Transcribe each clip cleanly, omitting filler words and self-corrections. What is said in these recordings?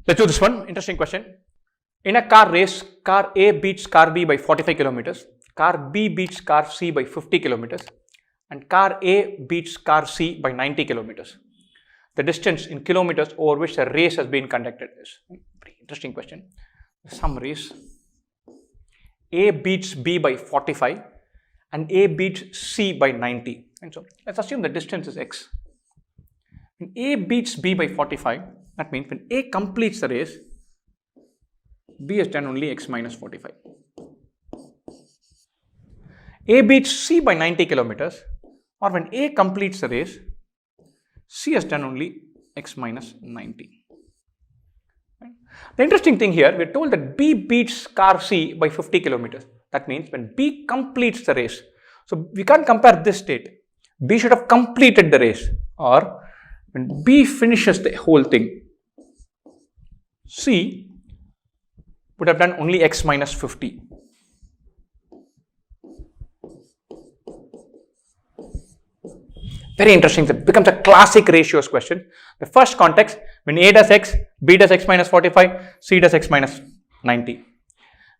Let's do this one. Interesting question. In a car race, car A beats car B by 45 kilometers, car B beats car C by 50 kilometers, and car A beats car C by 90 kilometers. The distance in kilometers over which the race has been conducted is a very interesting question. Some race. A beats B by 45 and A beats C by 90. And so let's assume the distance is x. When A beats B by 45, that means when A completes the race, B has done only x minus 45. A beats C by 90 kilometers, or when A completes the race, C has done only x minus 90. The interesting thing here, we are told that B beats car C by 50 kilometers. That means when B completes the race. So we can't compare this state. B should have completed the race, or when B finishes the whole thing, C would have done only x minus 50. Very interesting. It becomes a classic ratios question. The first context, when A does x, B does x minus 45, C does x minus 90.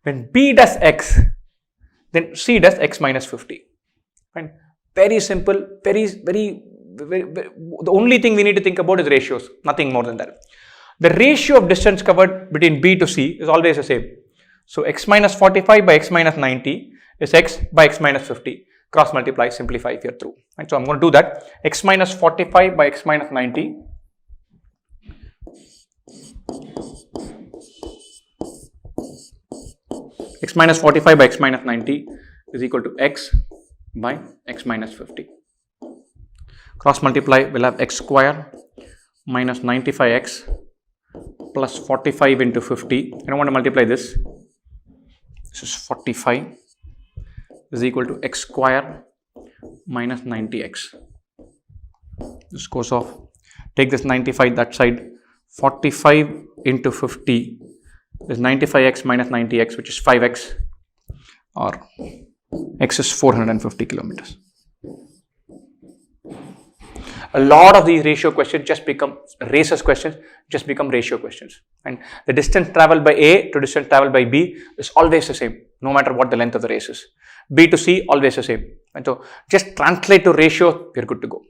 When B does x, then C does x minus 50. Fine. Very simple, very, the only thing we need to think about is ratios, nothing more than that. The ratio of distance covered between B to C is always the same. So x minus 45 by x minus 90 is x by x minus 50. Cross multiply, simplify if you're through. Right? So I'm going to do that. X minus 45 by x minus 90. X minus 45 by x minus 90 is equal to x by x minus 50. Cross multiply, we'll have x square minus 95x plus 45 into 50. I don't want to multiply this. This is 45 is equal to x square minus 90x. This goes off. Take this 95 that side. 45 into 50 is 95x minus 90x, which is 5x, or x is 450 kilometers. A lot of these ratio questions just become races questions, just become ratio questions. And the distance traveled by A to distance traveled by B is always the same, no matter what the length of the race is. B to C, always the same. And so just translate to ratio, we're good to go.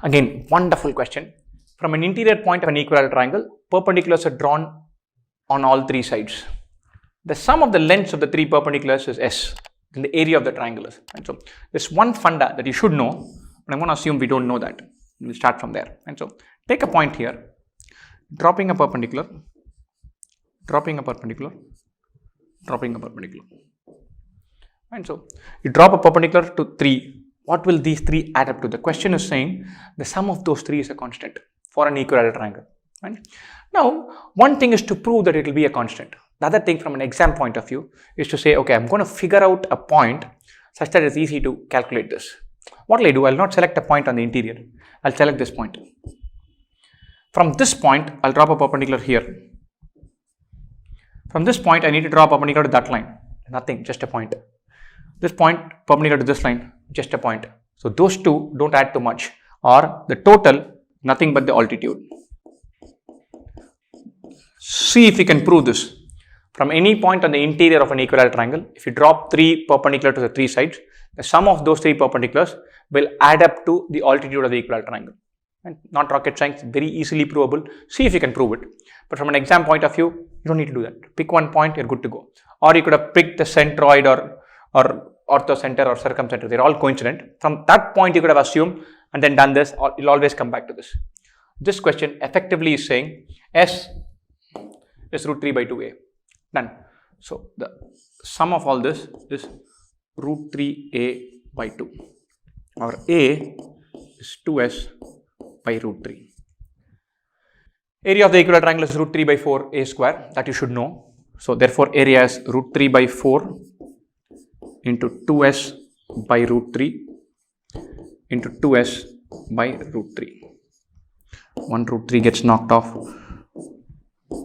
Again, wonderful question. From an interior point of an equilateral triangle, perpendiculars are drawn on all three sides. The sum of the lengths of the three perpendiculars is S. In the area of the triangle is. And so there's one funda that you should know, but I'm going to assume we don't know that. We'll start from there. And so take a point here, dropping a perpendicular, dropping a perpendicular, dropping a perpendicular. And so you drop a perpendicular to 3. What will these 3 add up to? The question is saying the sum of those 3 is a constant for an equilateral triangle. Right? Now, one thing is to prove that it will be a constant. The other thing from an exam point of view is to say, okay, I'm going to figure out a point such that it's easy to calculate this. What will I do? I'll not select a point on the interior. I'll select this point. From this point, I'll drop a perpendicular here. From this point, I need to draw a perpendicular to that line. Nothing, just a point. This point, perpendicular to this line, just a point. So those two don't add too much, or the total, nothing but the altitude. See if you can prove this. From any point on the interior of an equilateral triangle, if you drop 3 perpendicular to the 3 sides, the sum of those 3 perpendiculars will add up to the altitude of the equilateral triangle. And not rocket science, very easily provable. See if you can prove it. But from an exam point of view, you don't need to do that. Pick one point, you're good to go. Or you could have picked the centroid or orthocenter or circumcenter. They're all coincident. From that point, you could have assumed and then done this, or you'll always come back to this. This question effectively is saying S is root 3 by 2a. Done. So the sum of all this is root 3a by 2, or a is 2s by root 3. Area of the equilateral triangle is root 3 by 4 a square, that you should know. So therefore area is root 3 by 4 into 2s by root 3 into 2s by root 3. 1 root 3 gets knocked off.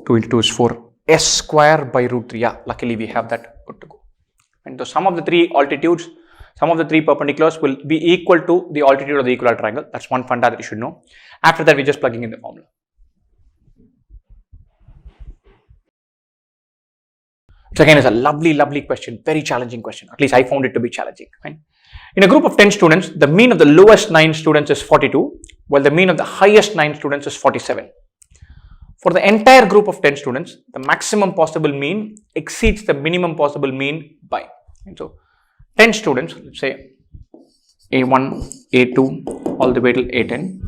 2 into 2 is 4. S square by root 3. Yeah, luckily we have that. Good to go. And the sum of the 3 altitudes Sum of the three perpendiculars will be equal to the altitude of the equilateral triangle. That's one funda that you should know. After that, we're just plugging in the formula. So again, it's a lovely question, very challenging question. At least I found it to be challenging. Right? In a group of 10 students, the mean of the lowest 9 students is 42, while the mean of the highest 9 students is 47. For the entire group of 10 students, the maximum possible mean exceeds the minimum possible mean by. And so 10 students, let's say A1, A2, all the way till A10.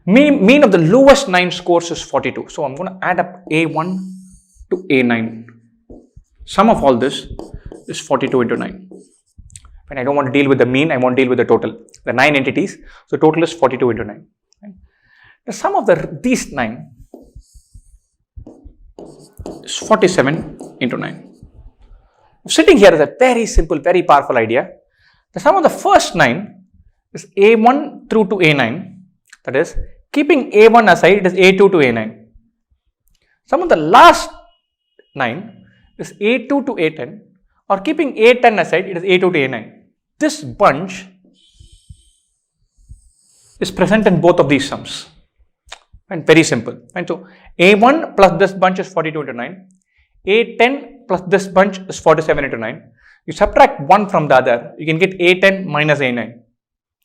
Mean of the lowest 9 scores is 42. So I'm going to add up A1 to A9. Sum of all this is 42 into 9. When I don't want to deal with the mean, I want to deal with the total. The 9 entities, so total is 42 into 9. The sum of these 9 is 47 into 9. Sitting here is a very simple, very powerful idea. The sum of the first 9 is A1 through to A9. That is, keeping A1 aside, it is A2 to A9. Sum of the last 9 is A2 to A10, or keeping A10 aside, it is A2 to A9. This bunch is present in both of these sums. And very simple. And so A1 plus this bunch is 42 into 9. A10 plus this bunch is 47 into 9. You subtract one from the other, you can get A10 minus A9.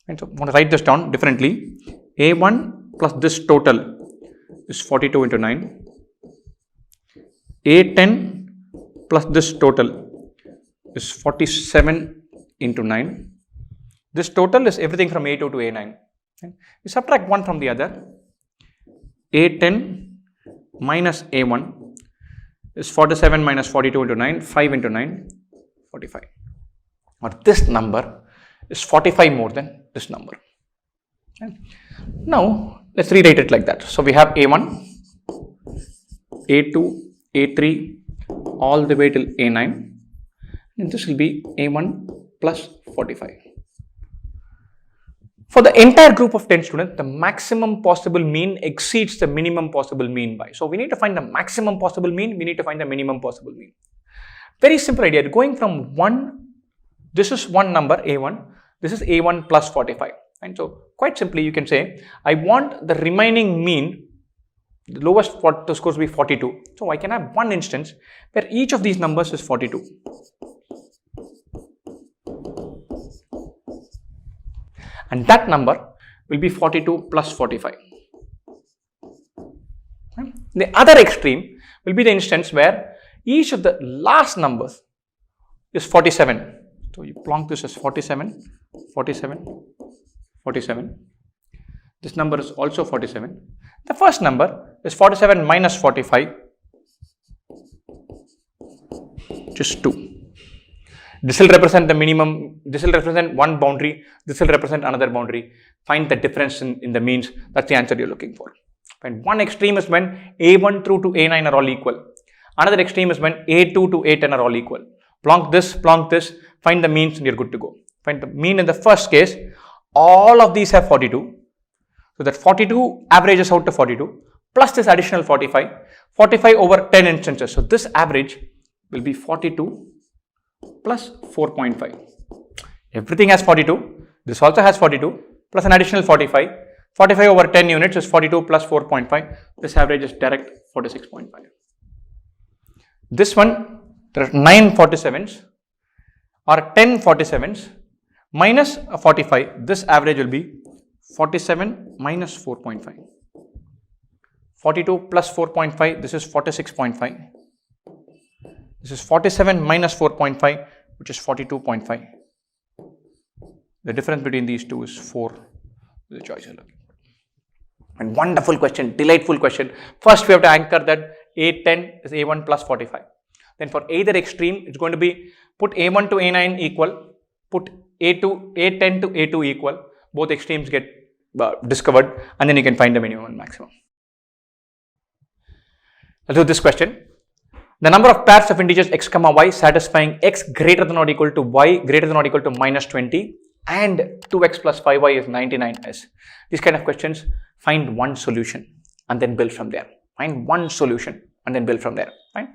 And so I want to write this down differently. A1 plus this total is 42 into 9. A10 plus this total is 47 into 9. This total is everything from A2 to A9. Okay. You subtract one from the other. A10 minus A1 is 47 minus 42 into 9, 5 into 9, 45. Or this number is 45 more than this number. Okay. Now, let's rewrite it like that. So, we have A1, A2, A3, all the way till A9, and this will be A1 plus 45. For the entire group of 10 students, the maximum possible mean exceeds the minimum possible mean by. So, we need to find the maximum possible mean, we need to find the minimum possible mean. Very simple idea. Going from 1, this is one number A1, this is A1 plus 45. And so, quite simply you can say, I want the remaining mean, the lowest scores will be 42. So, I can have one instance where each of these numbers is 42. And that number will be 42 plus 45. The other extreme will be the instance where each of the last numbers is 47. So, you plonk this as 47, 47, 47. This number is also 47. The first number is 47 minus 45, which is 2. This will represent the minimum, this will represent one boundary, this will represent another boundary. Find the difference in the means, that's the answer you're looking for. And one extreme is when A1 through to A9 are all equal. Another extreme is when A2 to A10 are all equal. Plonk this, find the means and you're good to go. Find the mean in the first case, all of these have 42. So that 42 averages out to 42 plus this additional 45, 45 over 10 instances. So this average will be 42 plus 4.5. Everything has 42. This also has 42 plus an additional 45. 45 over 10 units is 42 plus 4.5. This average is direct 46.5. This one, there are 9 47s or 10 47s minus 45. This average will be 47 minus 4.5. 42 plus 4.5, this is 46.5. This is 47 minus 4.5, which is 42.5. The difference between these two is 4. The choice you're looking for. And wonderful question, delightful question. First, we have to anchor that A10 is A1 plus 45. Then for either extreme, it's going to be put A1 to A9 equal, put A10 to A2 equal. Both extremes get discovered, and then you can find the minimum and maximum. Let's do this question. The number of pairs of integers x comma y satisfying x greater than or equal to y greater than or equal to minus 20 and 2x plus 5y is 99 is. These kind of questions, find one solution and then build from there. Find one solution and then build from there. Right?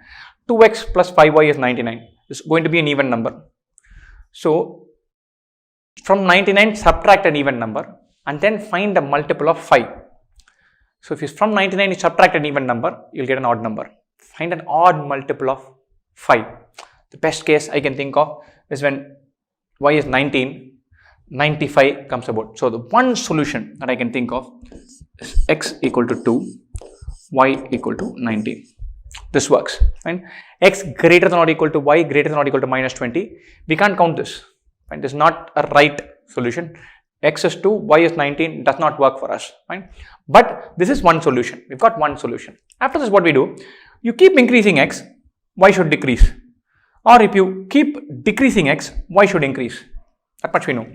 2x plus 5y is 99. This is going to be an even number. So from 99 subtract an even number and then find a multiple of 5. So if you from 99 you subtract an even number, you'll get an odd number. Find an odd multiple of 5. The best case I can think of is when y is 19, 95 comes about. So the one solution that I can think of is x equal to 2, y equal to 19. This works, right? X greater than or equal to y greater than or equal to minus 20. We can't count this, right? This is not a right solution. X is 2, y is 19, does not work for us, right? But this is one solution. We've got one solution. After this, what we do, you keep increasing x, y should decrease. Or if you keep decreasing x, y should increase. That much we know.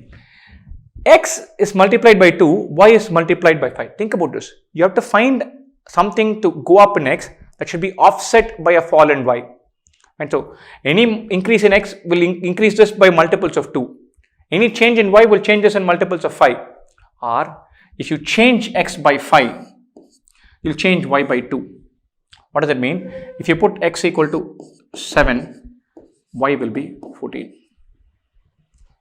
X is multiplied by 2, y is multiplied by 5. Think about this. You have to find something to go up in x that should be offset by a fall in y. And so any increase in x will increase this by multiples of 2. Any change in y will change this in multiples of 5. Or if you change x by 5, you'll change y by 2. What does that mean? If you put x equal to 7, y will be 14.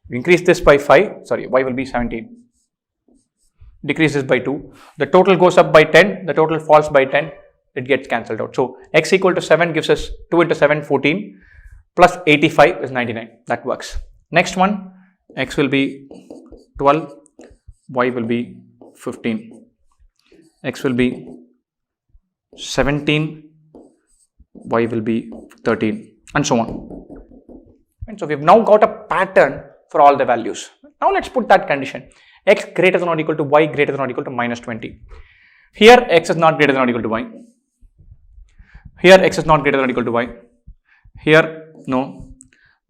You increase this by 5, sorry, y will be 17. Decrease this by 2. The total goes up by 10, the total falls by 10, it gets cancelled out. So x equal to 7 gives us 2 into 7, 14, plus 85 is 99. That works. Next one, x will be 12, y will be 15. X will be 17, y will be 13, and so on. And so we've now got a pattern for all the values. Now let's put that condition. X greater than or equal to y greater than or equal to minus 20. Here x is not greater than or equal to y. Here x is not greater than or equal to y. Here no.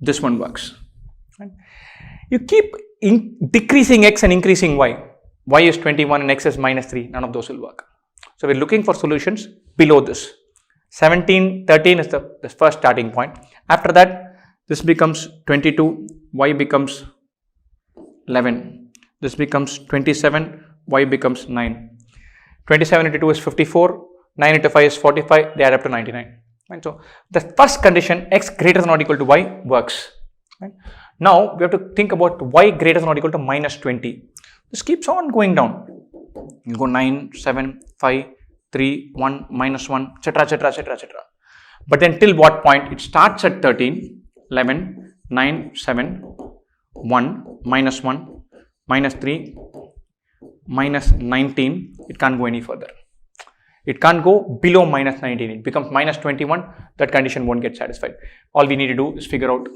This one works. Right? You keep decreasing x and increasing y. Y is 21 and x is minus 3. None of those will work. So we're looking for solutions below this. 17, 13 is the first starting point. After that, this becomes 22, y becomes 11. This becomes 27, y becomes 9. 27 into 2 is 54, 9 into 5 is 45, they add up to 99. Right? So the first condition, x greater than or equal to y, works. Right? Now we have to think about y greater than or equal to minus 20. This keeps on going down. You go 9, 7, 5, 3, 1, minus 1, etc., etc., etc., etc. But then till what point? It starts at 13, 11, 9, 7, 1, minus 1, minus 3, minus 19. It can't go any further. It can't go below minus 19. It becomes minus 21. That condition won't get satisfied. All we need to do is figure out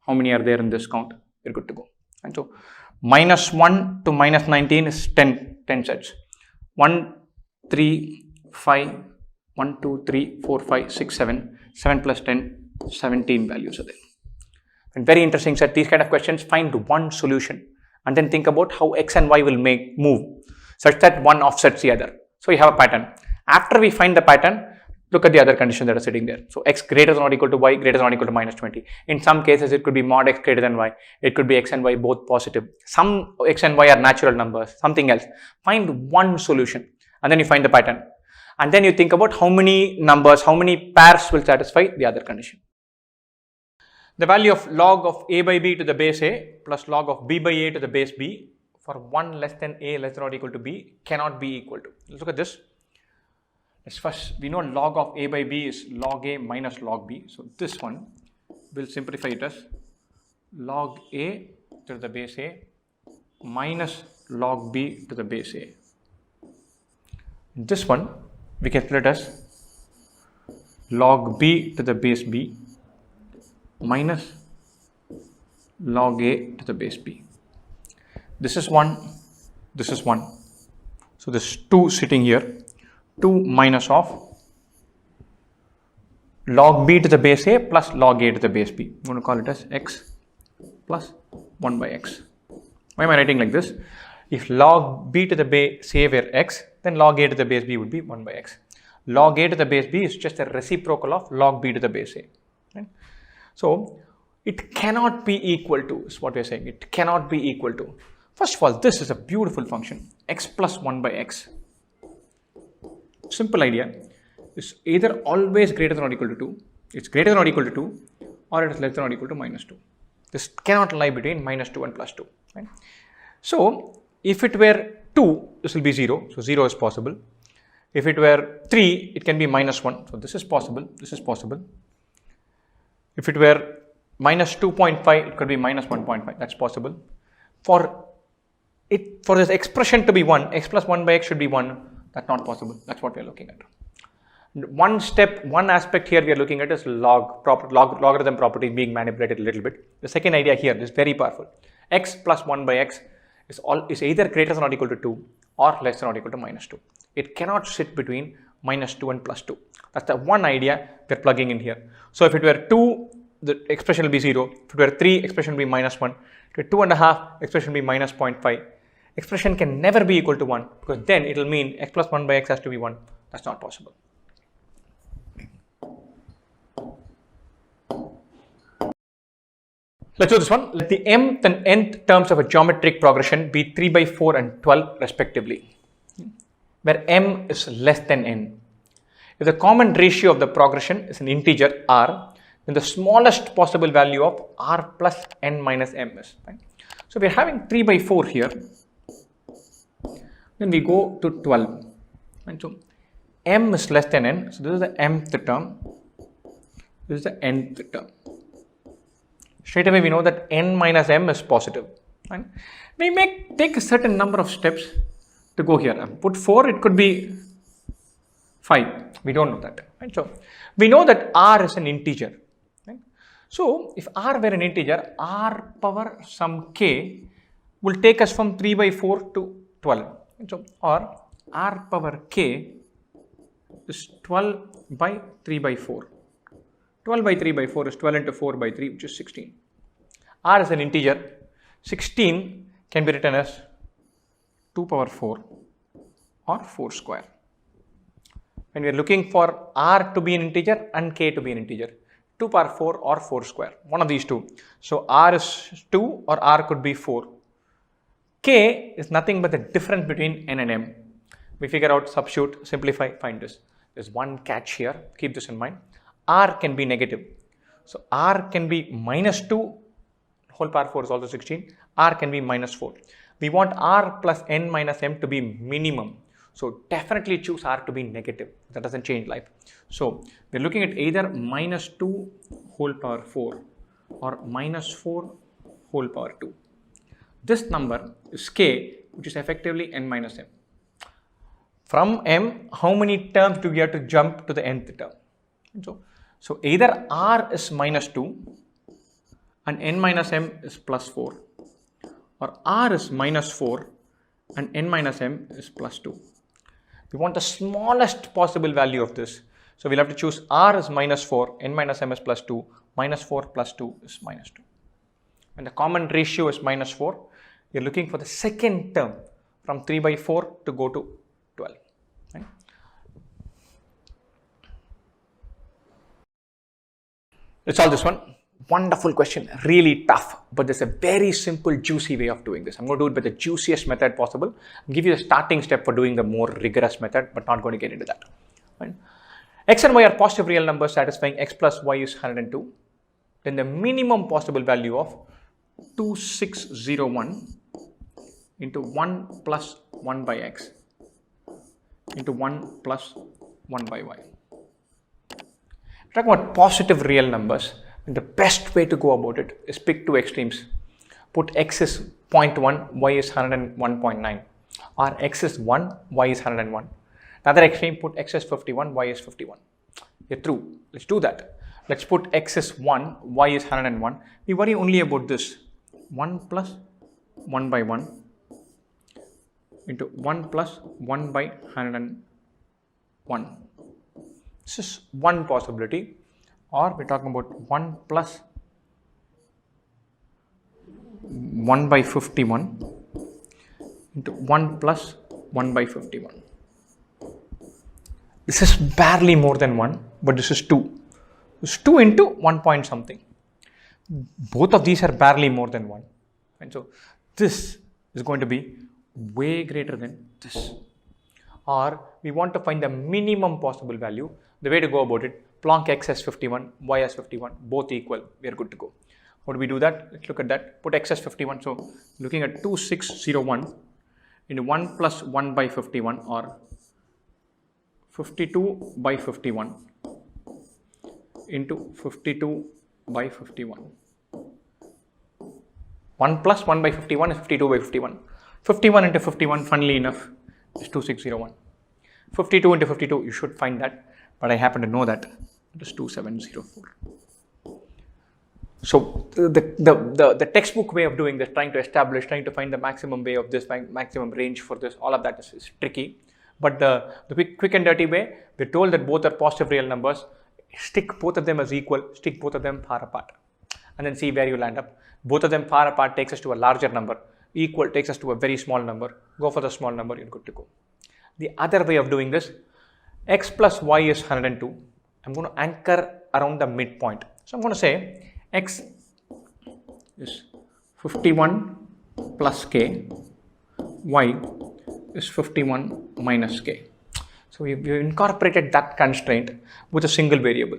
how many are there in this count. We're good to go. And so minus 1 to minus 19 is 10 sets. 1, 3, 5, 1, 2, 3, 4, 5, 6, 7. 7 plus 10, 17 values are there. And very interesting set. These kind of questions, find one solution and then think about how x and y will move such that one offsets the other. So you have a pattern. After we find the pattern, look at the other conditions that are sitting there. So x greater than or equal to y greater than or equal to minus 20. In some cases, it could be mod x greater than y. It could be x and y both positive. Some x and y are natural numbers, something else. Find one solution and then you find the pattern. And then you think about how many numbers, how many pairs will satisfy the other condition. The value of log of a by b to the base a plus log of b by a to the base b for 1 less than a less than or equal to b cannot be equal to. Let's look at this. Let's first, we know log of a by b is log a minus log b. So this one will simplify it as log a to the base a minus log b to the base a. This one we can split as log b to the base b minus log a to the base b. This is 1, this is 1. So this 2 sitting here, 2 minus of log b to the base a plus log a to the base b. I'm going to call it as x plus 1 by x. Why am I writing like this? If log b to the base a were x, then log a to the base b would be 1 by x. Log a to the base b is just a reciprocal of log b to the base a. Right? So it cannot be equal to, is what we are saying. It cannot be equal to. First of all, this is a beautiful function, x plus 1 by x. Simple idea is either always greater than or equal to 2, it's greater than or equal to 2, or it is less than or equal to minus 2. This cannot lie between minus 2 and plus 2. Right? So if it were 2, this will be 0. So 0 is possible. If it were 3, it can be minus 1. So this is possible. This is possible. If it were minus 2.5, it could be minus 1.5. That's possible. For this expression to be 1, x plus 1 by x should be 1. That's not possible. That's what we are looking at. One aspect here we are looking at is logarithm property being manipulated a little bit. The second idea here is very powerful. X plus 1 by x is either greater than or equal to 2 or less than or equal to minus 2. It cannot sit between minus 2 and plus 2. That's the one idea we're plugging in here. So if it were 2, the expression will be 0. If it were 3, expression will be minus 1. If it were 2.5, expression will be minus 0.5. Expression can never be equal to 1 because then it will mean x plus 1 by x has to be 1. That's not possible. Let's do this one. Let the mth and nth terms of a geometric progression be 3 by 4 and 12 respectively, where m is less than n. If the common ratio of the progression is an integer r, then the smallest possible value of r plus n minus m is. Right? So we are having 3 by 4 here. Then we go to 12. Right? So m is less than n. So this is the mth term. This is the nth term. Straight away we know that n minus m is positive. Right? We may take a certain number of steps to go here. Put 4, it could be 5. We don't know that. Right? So we know that r is an integer. Right? So if r were an integer, r power some k will take us from 3 by 4 to 12. Right? So or r power k is 12 by 3 by 4. 12 by 3 by 4 is 12 into 4 by 3, which is 16. R is an integer. 16 can be written as 2 power 4 or 4 square. When we are looking for r to be an integer and k to be an integer, 2 power 4 or 4 square, one of these two. So r is 2 or r could be 4. K is nothing but the difference between n and m. We figure out, substitute, simplify, find this. There's one catch here, keep this in mind. R can be negative. So r can be minus 2, whole power 4 is also 16. R can be minus 4. We want r plus n minus m to be minimum. So definitely choose r to be negative. That doesn't change life. So we're looking at either minus 2 whole power 4 or minus 4 whole power 2. This number is k, which is effectively n minus m. From m, how many terms do we have to jump to the nth term? So either r is minus 2 and n minus m is plus 4, or r is minus 4 and n minus m is plus 2. We want the smallest possible value of this. So we'll have to choose r is minus 4, n minus m is plus 2, minus 4 plus 2 is minus 2. When the common ratio is minus 4, you're looking for the second term from 3 by 4 to go to 12. Right? Let's solve this one. Wonderful question, really tough, but there's a very simple, juicy way of doing this. I'm going to do it with the juiciest method possible. I'll give you the starting step for doing the more rigorous method, but not going to get into that. Right? X and y are positive real numbers satisfying x plus y is 102. Then the minimum possible value of 2601 into 1 plus 1 by x into 1 plus 1 by y. Talking about positive real numbers, and the best way to go about it is pick two extremes. Put x is 0.1, y is 101.9, or x is 1, y is 101. Another extreme, put x is 51, y is 51. You're through. Let's do that. Let's put x is 1, y is 101. We worry only about this. 1 plus 1 by 1 into 1 plus 1 by 101. This is one possibility. Or we're talking about 1 plus 1 by 51 into 1 plus 1 by 51. This is barely more than 1, but this is 2. It's 2 into 1 point something. Both of these are barely more than 1. And so this is going to be way greater than this. Or we want to find the minimum possible value. The way to go about it, plonk x as 51, y as 51, both equal, we are good to go. How do we do that? Let's look at that. Put x as 51. So looking at 2601 into 1 plus 1 by 51 or 52 by 51 into 52 by 51. 1 plus 1 by 51 is 52 by 51. 51 into 51, funnily enough, is 2601. 52 into 52, you should find that, but I happen to know that it is 2704. So the textbook way of doing this, trying to find the maximum way of this, maximum range for this, all of that is tricky. But the quick and dirty way, we're told that both are positive real numbers. Stick both of them as equal, stick both of them far apart, and then see where you land up. Both of them far apart takes us to a larger number. Equal takes us to a very small number. Go for the small number, you're good to go. The other way of doing this, x plus y is 102. I'm going to anchor around the midpoint. So I'm going to say x is 51 plus k, y is 51 minus k. So we've incorporated that constraint with a single variable.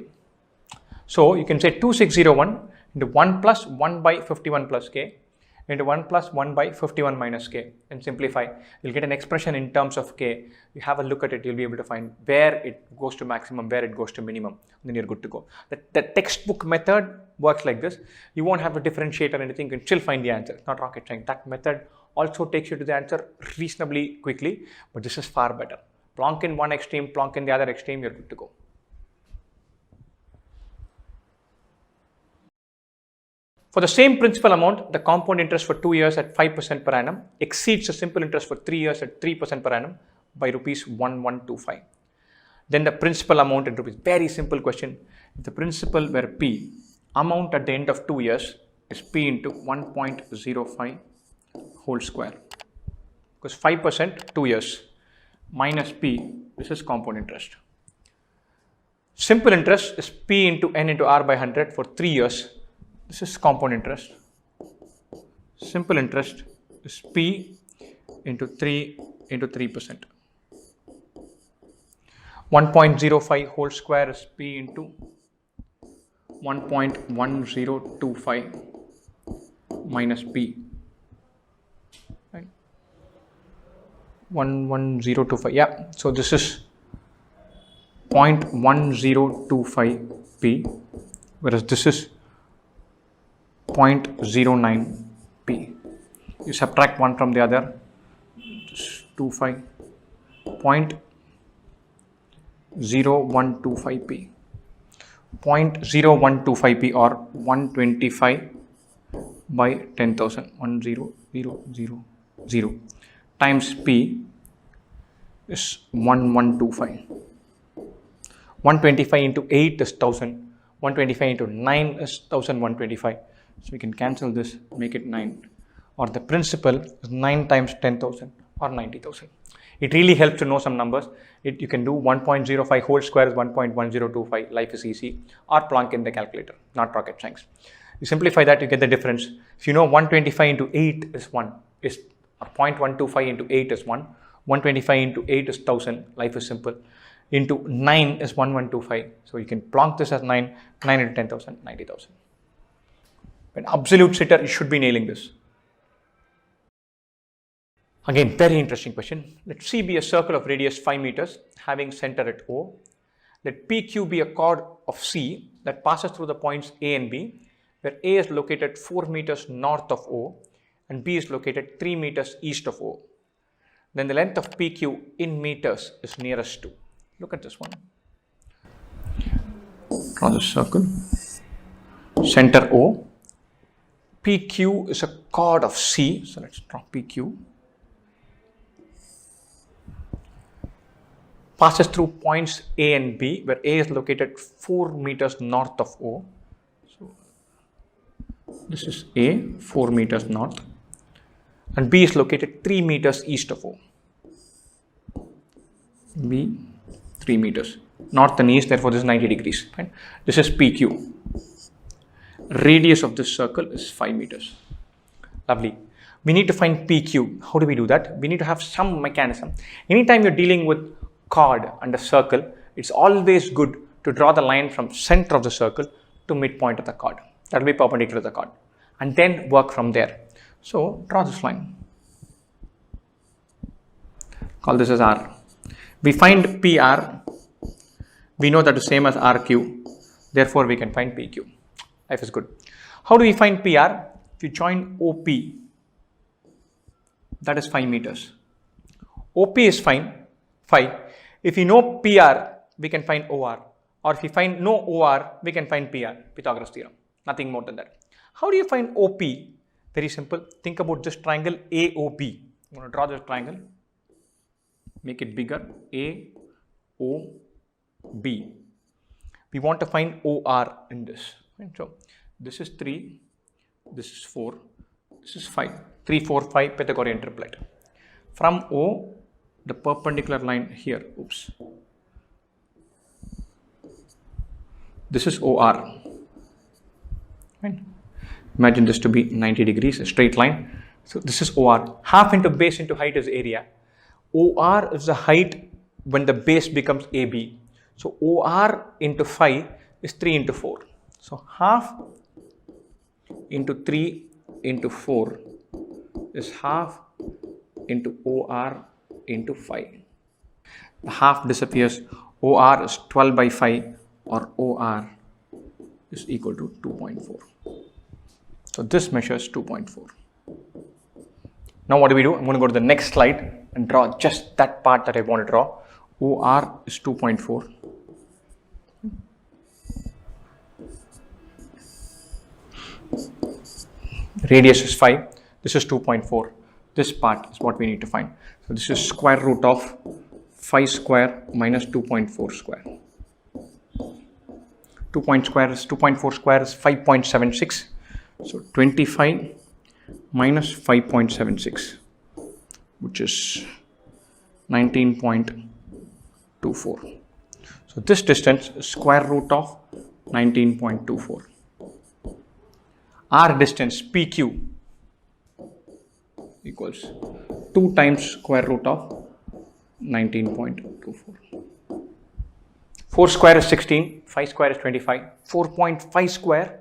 So you can say 2601 into 1 plus 1 by 51 plus k into 1 plus 1 by 51 minus k, and simplify. You'll get an expression in terms of k. You have a look at it, you'll be able to find where it goes to maximum, where it goes to minimum, then you're good to go. The textbook method works like this. You won't have to differentiate or anything, you can still find the answer. It's not rocket science. That method also takes you to the answer reasonably quickly, but this is far better. Plonk in one extreme, plonk in the other extreme, you're good to go. For the same principal amount, the compound interest for 2 years at 5% per annum exceeds the simple interest for 3 years at 3% per annum by rupees 1125. Then the principal amount in rupees. Very simple question. If the principal were P, amount at the end of 2 years is P into 1.05 whole square. Because 5%, 2 years, minus P, this is compound interest. Simple interest is P into N into R by 100 for 3 years. This is compound interest. Simple interest is P into 3 into 3%. 1.05 whole square is P into 1.1025 minus P. Right? 11025. Yeah. So this is 0.1025 P, whereas this is 0.09 P. You subtract one from the other, 25, 0.0125 P. 0.0125 P or 125 by 10,000, 10000 times P is 1125. 125 into 8 is 1000, 125 into 9 is 1125. So we can cancel this, make it 9, or the principal is 9 times 10,000 or 90,000. It really helps to know some numbers. You can do 1.05 whole square is 1.1025, life is easy, or plonk in the calculator, not rocket science. You simplify that, you get the difference. If you know 125 into 8 is 1, or 0.125 into 8 is 1, 125 into 8 is 1000, life is simple, into 9 is 1125. So you can plonk this as 9 into 10,000, 90,000. An absolute sitter, you should be nailing this. Again, very interesting question. Let C be a circle of radius 5 meters having center at O. Let PQ be a chord of C that passes through the points A and B, where A is located 4 meters north of O and B is located 3 meters east of O. Then the length of PQ in meters is nearest to. Look at this one. Draw the circle. Center O. PQ is a chord of C, so let's draw PQ. Passes through points A and B, where A is located 4 meters north of O. So this is A, 4 meters north, and B is located 3 meters east of O. B, 3 meters. North and east, therefore this is 90 degrees. Right? This is PQ. Radius of this circle is 5 meters. Lovely. We need to find PQ. How do we do that? We need to have some mechanism. Anytime you're dealing with chord and a circle, it's always good to draw the line from center of the circle to midpoint of the chord. That will be perpendicular to the chord, and then work from there. So draw this line. Call this as R. We find PR. We know that is same as RQ. Therefore, we can find PQ. Life is good. How do we find PR? If you join OP, that is 5 meters. OP is fine, 5. If you know PR, we can find OR. Or if you find no OR, we can find PR, Pythagoras theorem. Nothing more than that. How do you find OP? Very simple. Think about this triangle AOB. I'm going to draw this triangle. Make it bigger. AOB. We want to find OR in this. Right? So this is 3, this is 4, this is 5. 3, 4, 5 Pythagorean triplet. From O, the perpendicular line here. Oops. This is OR. Right? Imagine this to be 90 degrees, a straight line. So this is OR. Half into base into height is area. OR is the height when the base becomes AB. So OR into 5 is 3 into 4. So half into 3 into 4 is half into OR into 5. The half disappears. OR is 12 by 5, or OR is equal to 2.4. So this measures 2.4. Now what do? I'm going to go to the next slide and draw just that part that I want to draw. OR is 2.4. Radius is 5. This is 2.4. This part is what we need to find. So this is square root of 5 square minus 2.4 square. 2.4 square is 5.76. So 25 minus 5.76, which is 19.24. So this distance is square root of 19.24. Our distance PQ equals 2 times square root of 19.24. 4 square is 16, 5 square is 25, 4.5 square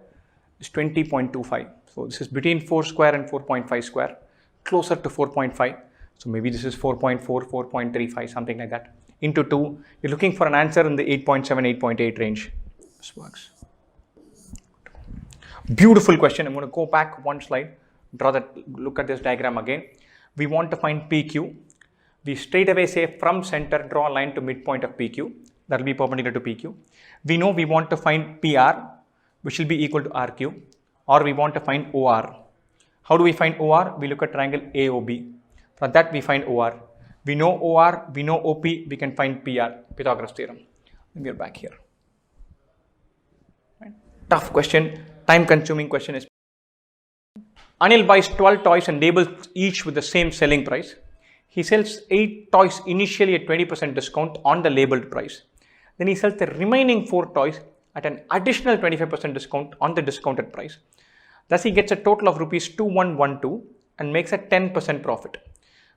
is 20.25. So this is between 4 square and 4.5 square, closer to 4.5. So maybe this is 4.4, 4.35, something like that. Into 2, you're looking for an answer in the 8.7, 8.8 range. This works. Beautiful question. I'm going to go back one slide, look at this diagram again. We want to find PQ. We straight away say from center, draw a line to midpoint of PQ. That will be perpendicular to PQ. We know we want to find PR, which will be equal to RQ, or we want to find OR. How do we find OR? We look at triangle AOB. For that we find OR. We know OR, we know OP, we can find PR, Pythagoras theorem. We are back here. Right. Tough question, time consuming question is. Anil buys 12 toys and labels each with the same selling price. He sells 8 toys initially at 20% discount on the labeled price. Then he sells the remaining 4 toys at an additional 25% discount on the discounted price. Thus he gets a total of rupees 2112 and makes a 10% profit.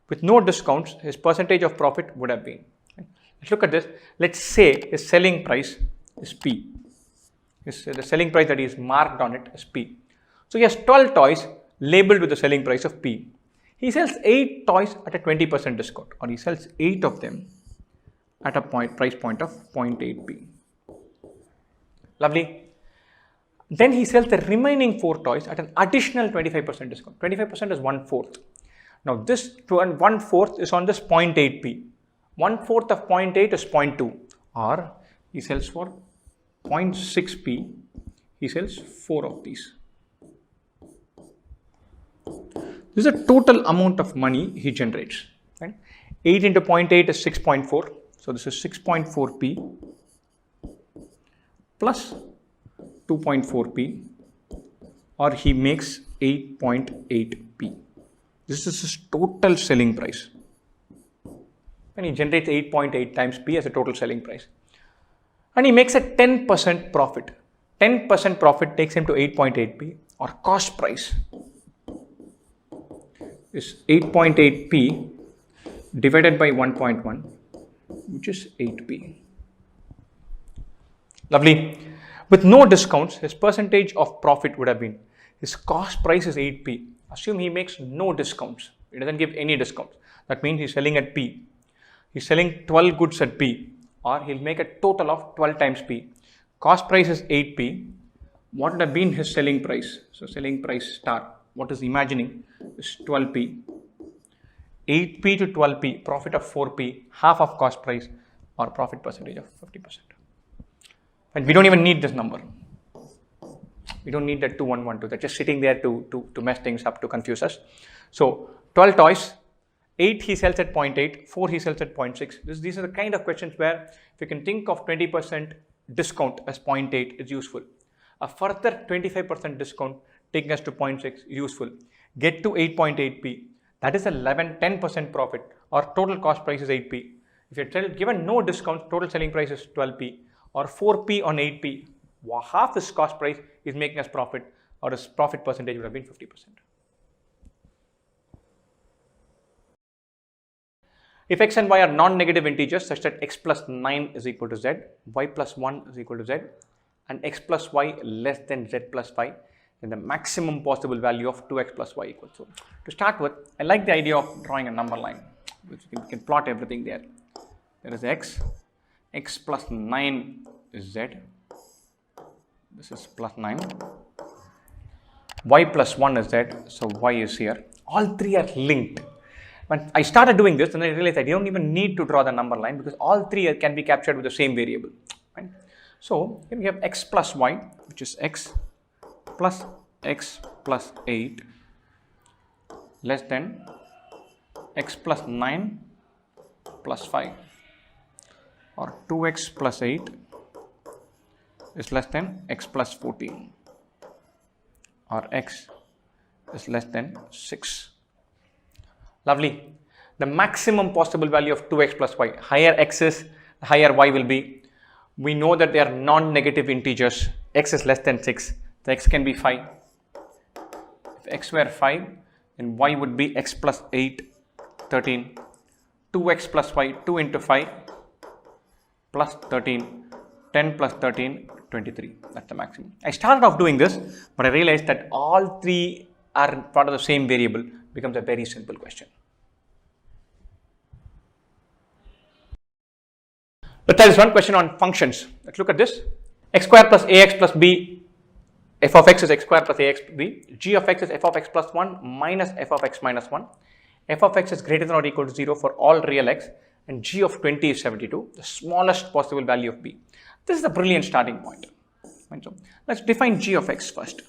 With no discounts, his percentage of profit would have been. Let's look at this. Let's say his selling price is P. The selling price that is marked on it is P. So he has 12 toys labeled with the selling price of P. He sells 8 toys at a 20% discount, or he sells 8 of them at a price point of 0.8p. Lovely. Then he sells the remaining 4 toys at an additional 25% discount. 25% is 1/4. Now this 1/4 is on this 0.8p. 1/4 of 0.8 is 0.2, or he sells for 0.6p. He sells 4 of these. This is the total amount of money he generates. Right? 8 into 0.8 is 6.4. So this is 6.4p plus 2.4p, or he makes 8.8p. This is his total selling price. And he generates 8.8 times p as a total selling price. And he makes a 10% profit. 10% profit takes him to 8.8p, or cost price is 8.8p divided by 1.1, which is 8p. Lovely. With no discounts, his percentage of profit would have been, his cost price is 8p. Assume he makes no discounts. He doesn't give any discounts. That means he's selling at P. He's selling 12 goods at P, or he'll make a total of 12 times P. Cost price is 8p. What would have been his selling price? So selling price start, what is imagining is 12p. 8p to 12p, profit of 4p, half of cost price, or profit percentage of 50%. And we don't even need this number. We don't need that 2112. That's just sitting there to mess things up, to confuse us. So 12 toys, 8 he sells at 0.8, 4 he sells at 0.6. These are the kind of questions where if you can think of 20% discount as 0.8, it's useful. A further 25% discount taking us to 0.6 is useful. Get to 8.8p. That is 10% profit, or total cost price is 8p. If you're given no discounts, total selling price is 12p, or 4p on 8p. Half his cost price is making us profit, or his profit percentage would have been 50%. If x and y are non-negative integers such that x plus 9 is equal to z, y plus 1 is equal to z, and x plus y less than z plus 5, then the maximum possible value of 2x plus y equals. So to start with, I like the idea of drawing a number line, which you can plot everything there. There is x plus 9 is z, this is plus 9, y plus 1 is z, so y is here. All three are linked. When I started doing this, and I realized I don't even need to draw the number line because all three can be captured with the same variable. Right? So here we have x plus y, which is x plus 8 less than x plus 9 plus 5, or 2x plus 8 is less than x plus 14, or x is less than 6. Lovely. The maximum possible value of 2x plus y, higher x is, higher y will be. We know that they are non-negative integers. X is less than 6. The x can be 5. If x were 5, then y would be x plus 8, 13. 2x plus y, 2 into 5 plus 13. 10 plus 13, 23. That's the maximum. I started off doing this, but I realized that all three are part of the same variable. Becomes a very simple question. Let's try this one question on functions. Let's look at this. X square plus ax plus b, f of x is x square plus ax plus b. G of x is f of x plus 1 minus f of x minus 1. F of x is greater than or equal to 0 for all real x, and g of 20 is 72, the smallest possible value of b. This is a brilliant starting point. So let's define g of x first.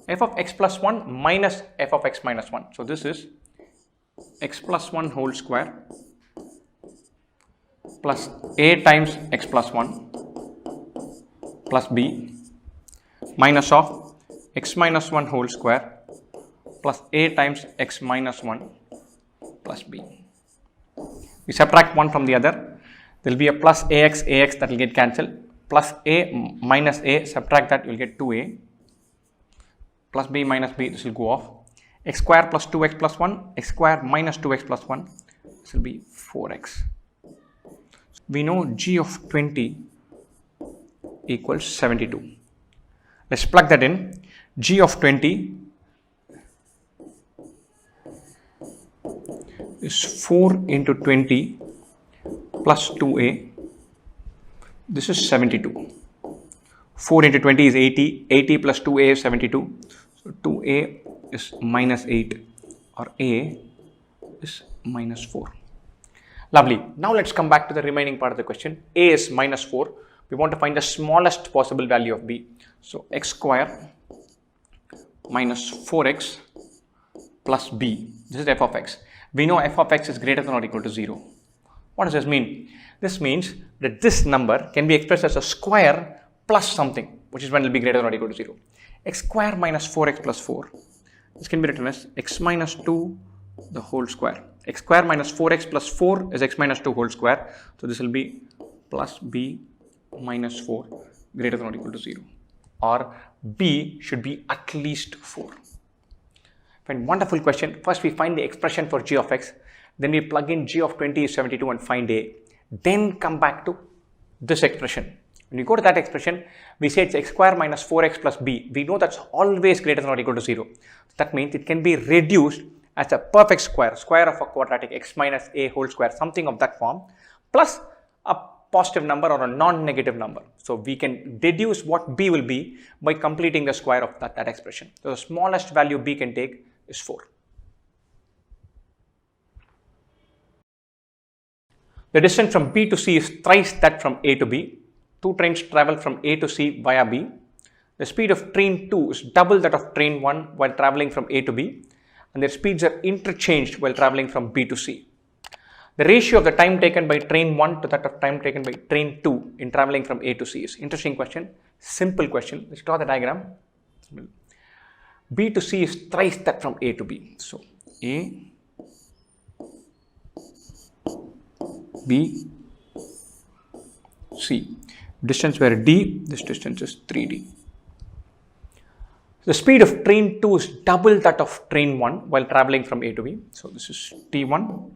F of x plus 1 minus f of x minus 1. So this is x plus 1 whole square plus a times x plus 1 plus b minus of x minus 1 whole square plus a times x minus 1 plus b. We subtract one from the other. There will be a plus ax that will get cancelled, plus a minus a, subtract that, you will get 2a. Plus b minus b, this will go off. X square plus 2x plus 1, x square minus 2x plus 1, this will be 4x. We know g of 20 equals 72. Let's plug that in. G of 20 is 4 into 20 plus 2a. This is 72. 4 into 20 is 80. 80 plus 2a is 72. So 2a is minus 8, or a is minus 4. Lovely. Now let's come back to the remaining part of the question. A is minus 4. We want to find the smallest possible value of b. So x square minus 4x plus b. This is f of x. We know f of x is greater than or equal to 0. What does this mean? This means that this number can be expressed as a square plus something, which is when it will be greater than or equal to 0. X square minus 4x plus 4. This can be written as x minus 2 the whole square. X square minus 4x plus 4 is x minus 2 whole square. So this will be plus b minus 4 greater than or equal to 0. Or b should be at least 4. Fine, wonderful question. First we find the expression for g of x. Then we plug in g of 20 is 72 and find a. Then come back to this expression. When you go to that expression, we say it's x square minus 4x plus b. We know that's always greater than or equal to 0. That means it can be reduced as a perfect square, square of a quadratic, x minus a whole square, something of that form, plus a positive number or a non-negative number. So we can deduce what b will be by completing the square of that expression. So the smallest value b can take is 4. The distance from B to C is thrice that from A to B. 2 trains travel from A to C via B. The speed of train 2 is double that of train 1 while traveling from A to B, and their speeds are interchanged while traveling from B to C. The ratio of the time taken by train 1 to that of time taken by train 2 in traveling from A to C is interesting question, simple question. Let's draw the diagram. B to C is thrice that from A to B. So A, B, C. Distance where D, this distance is 3D. The speed of train 2 is double that of train 1 while traveling from A to B. So this is T1,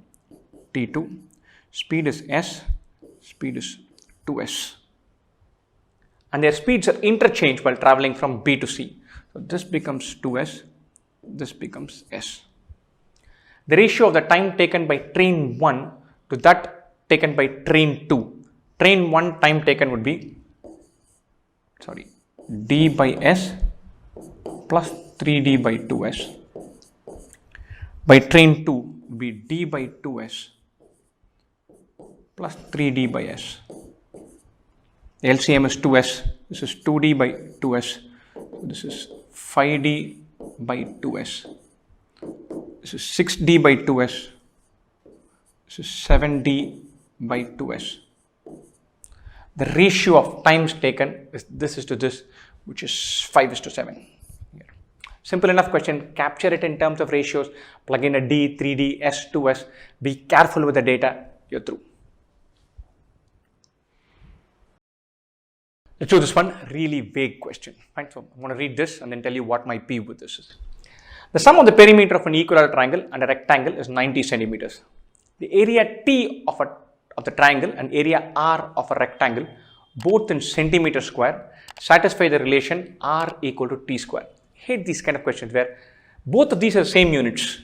T2. Speed is S, speed is 2S. And their speeds are interchanged while traveling from B to C. So this becomes 2S, this becomes S. The ratio of the time taken by train 1 to that taken by train 2. Train 1 time taken would be, D by S plus 3D by 2S. By train 2 would be D by 2S plus 3D by S. The LCM is 2S. This is 2D by 2S. This is 5D by 2S. This is 6D by 2S. This is 7D by 2S. The ratio of times taken is this is to this, which is 5:7. Here. Simple enough question. Capture it in terms of ratios. Plug in a D, 3D, S, 2S. Be careful with the data. You're through. Let's do this one. Really vague question. Right? So I'm going to read this and then tell you what my P with this is. The sum of the perimeter of an equilateral triangle and a rectangle is 90 centimeters. The area T of the triangle and area R of a rectangle, both in centimeter square, satisfy the relation R equal to T square. Hate these kind of questions where both of these are same units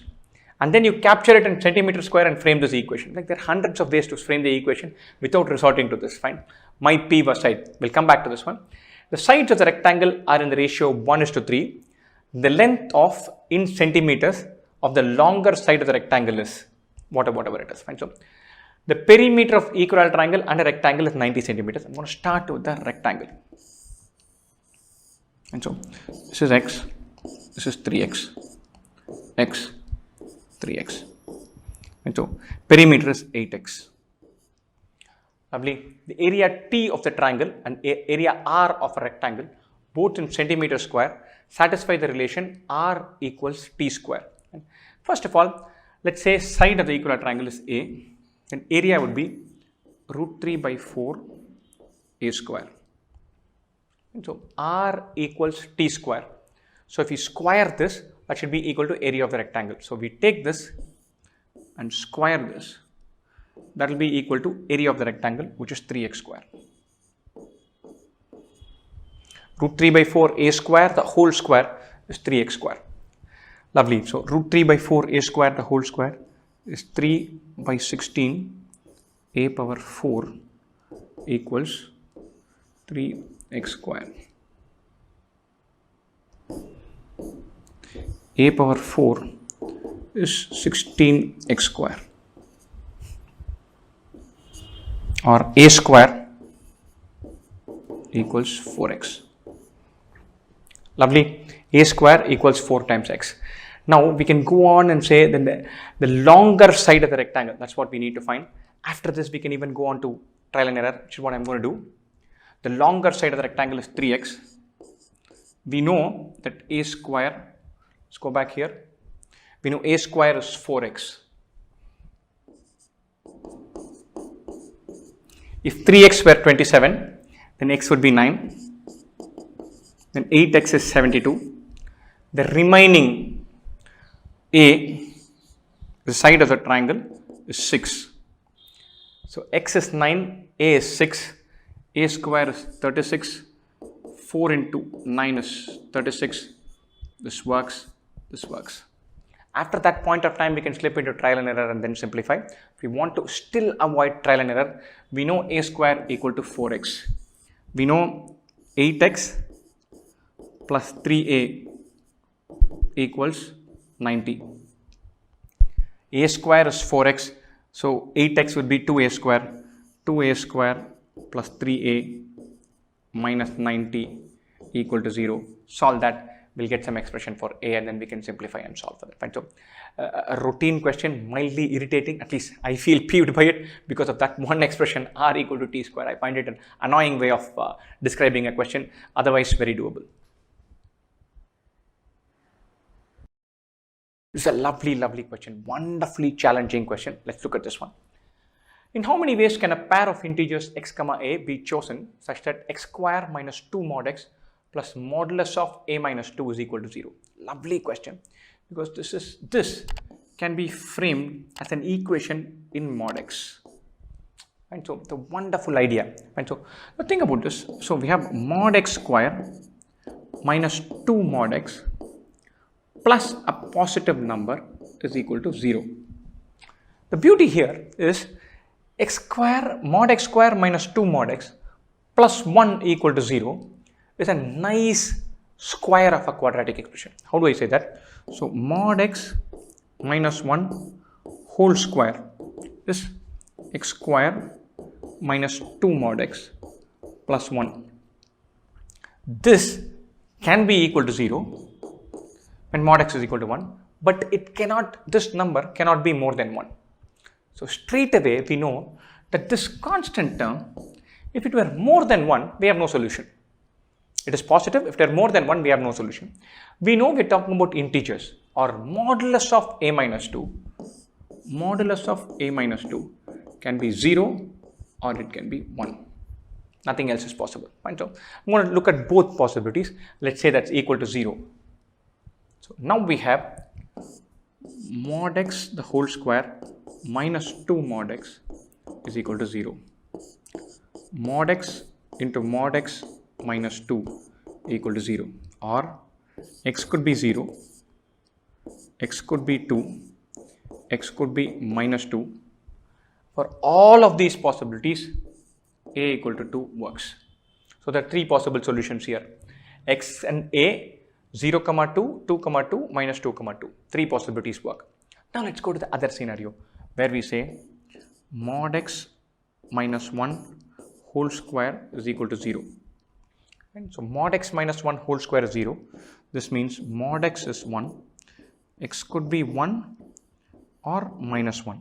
and then you capture it in centimeter square and frame this equation. Like there are hundreds of ways to frame the equation without resorting to this. Fine. My P was side. We'll come back to this one. The sides of the rectangle are in the ratio 1:3. The length of in centimeters of the longer side of the rectangle is whatever it is. Fine. So the perimeter of equilateral triangle and a rectangle is 90 centimeters. I'm going to start with the rectangle. And so this is X, this is 3X, X, 3X. And so perimeter is 8X. Lovely. The area T of the triangle and area R of a rectangle, both in centimeter square, satisfy the relation R equals T square. And first of all, let's say side of the equilateral triangle is A. Then area would be √3/4 A square. And so R equals T square. So if you square this, that should be equal to area of the rectangle. So we take this and square this. That will be equal to area of the rectangle, which is 3x square. √3/4 A square, the whole square is 3x square. Lovely. So √3/4 A square, the whole square is 3/16 A power 4 equals 3x square. A power 4 is 16x square, or A square equals 4x. Lovely. A square equals 4 times x. Now we can go on and say that the longer side of the rectangle, that's what we need to find. After this, we can even go on to trial and error, which is what I'm going to do. The longer side of the rectangle is 3x. We know that A square, let's go back here. We know A square is 4x. If 3x were 27, then x would be 9. Then 8x is 72. The remaining A, the side of the triangle, is 6. So x is 9, A is 6, A square is 36, 4 into 9 is 36, this works, this works. After that point of time, we can slip into trial and error and then simplify. If we want to still avoid trial and error, we know a square equal to 4x. We know 8x plus 3a equals 90. A square is 4x, so 8x would be 2a square. 2a square plus 3a minus 90 equal to 0. Solve that, we'll get some expression for a and then we can simplify and solve for that. Fine. So a routine question, mildly irritating, at least I feel peeved by it because of that one expression r equal to t square. I find it an annoying way of describing a question, otherwise very doable. This is a lovely question, wonderfully challenging question. Let's look at this one. In how many ways can a pair of integers x comma a be chosen such that x square minus 2 mod x plus modulus of a minus 2 is equal to 0? Lovely question, because this can be framed as an equation in mod x. And so the wonderful idea. And so now think about this. So we have mod x square minus 2 mod x plus a positive number is equal to 0. The beauty here is mod x square minus 2 mod x plus 1 equal to 0 is a nice square of a quadratic expression. How do I say that? So mod x minus 1 whole square is x square minus 2 mod x plus 1. This can be equal to 0 when mod x is equal to 1, but this number cannot be more than 1. So straight away we know that this constant term, if it were more than 1, we have no solution. It is positive. If they are more than 1, we have no solution. We know we are talking about integers, or modulus of a minus 2. Modulus of a minus 2 can be 0 or it can be 1. Nothing else is possible. Fine. So I'm going to look at both possibilities. Let's say that's equal to 0. So now we have mod x the whole square minus 2 mod x is equal to 0. Mod x into mod x minus 2 equal to 0, or x could be 0, x could be 2, x could be minus 2. For all of these possibilities, a equal to 2 works. So there are 3 possible solutions here. X and a, 0, 2, 2, 2, minus 2, 2. 3 possibilities work. Now let's go to the other scenario where we say mod x minus 1 whole square is equal to 0. And so mod x minus 1 whole square is 0. This means mod x is 1. X could be 1 or minus 1.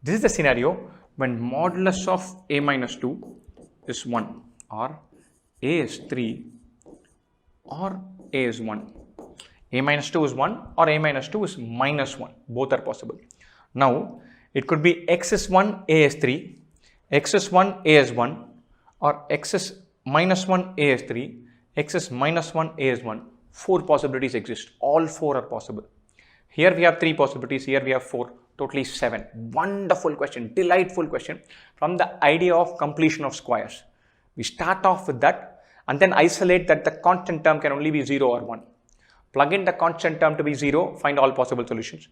This is the scenario when modulus of a minus 2 is 1, or a is 3, or a is 1. A minus 2 is 1 or a minus 2 is minus 1. Both are possible. Now it could be x is 1, a is 3, x is 1, a is 1, or x is minus 1, a is 3, x is minus 1, a is 1. 4 possibilities exist. All 4 are possible. Here we have 3 possibilities, here we have 4, totally 7. Wonderful question, delightful question from the idea of completion of squares. We start off with that and then isolate that the constant term can only be 0 or 1. Plug in the constant term to be 0, find all possible solutions.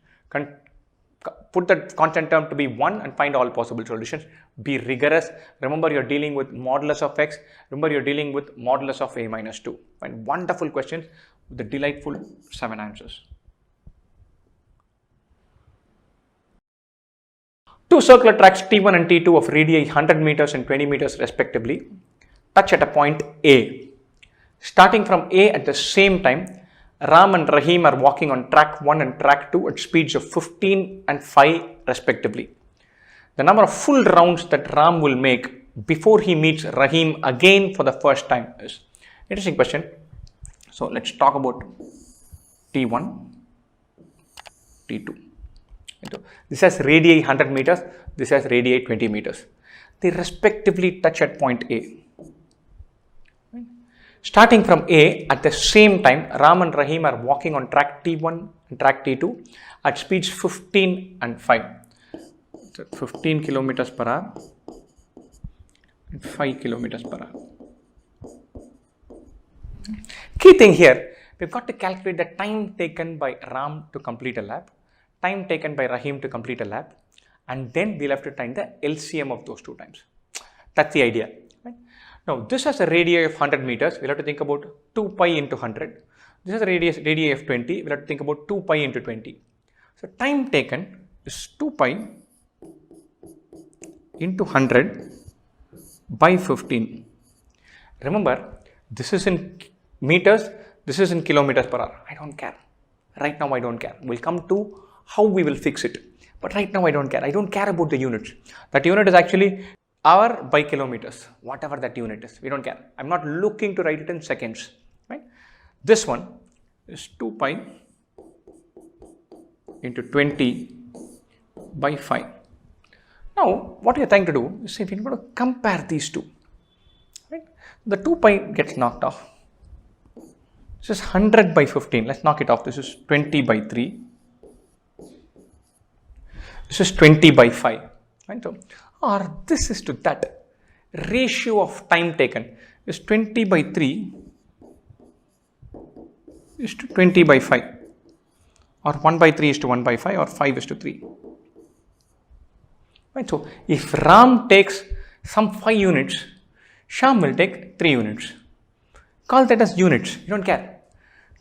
Put the constant term to be 1 and find all possible solutions. Be rigorous. Remember, you're dealing with modulus of x. Remember, you're dealing with modulus of a minus 2. Find wonderful questions with the delightful 7 answers. Two circular tracks T1 and T2 of radii 100 meters and 20 meters respectively touch at a point A. Starting from A at the same time, Ram and Rahim are walking on track 1 and track 2 at speeds of 15 and 5 respectively. The number of full rounds that Ram will make before he meets Rahim again for the first time is. Interesting question. So let's talk about T1, T2. This has radii 100 meters, this has radii 20 meters. They respectively touch at point A. Starting from A, at the same time, Ram and Rahim are walking on track T1 and track T2 at speeds 15 and 5. So 15 kilometers per hour and 5 kilometers per hour. Key thing here, we've got to calculate the time taken by Ram to complete a lap, time taken by Rahim to complete a lap, and then we'll have to find the LCM of those two times. That's the idea. Right? Now, this has a radii of 100 meters. We'll have to think about 2 pi into 100. This has a radii of 20. We'll have to think about 2 pi into 20. So, time taken is 2 pi into 100 by 15. Remember, this is in meters, this is in kilometers per hour. I don't care. Right now, I don't care. We'll come to how we will fix it. But right now, I don't care. I don't care about the units. That unit is actually hour by kilometers, whatever that unit is. We don't care. I'm not looking to write it in seconds. Right? This one is 2 pi into 20 by 5. Now, what you're trying to do is if you're going to compare these two, right? The 2 pi gets knocked off. This is 100 by 15. Let's knock it off. This is 20 by 3. This is 20 by 5. Right? So, or this is to that. Ratio of time taken is 20 by 3 is to 20 by 5. Or 1 by 3 is to 1 by 5 or 5 is to 3. Right, so, if Ram takes some 5 units, Shyam will take 3 units. Call that as units, you don't care.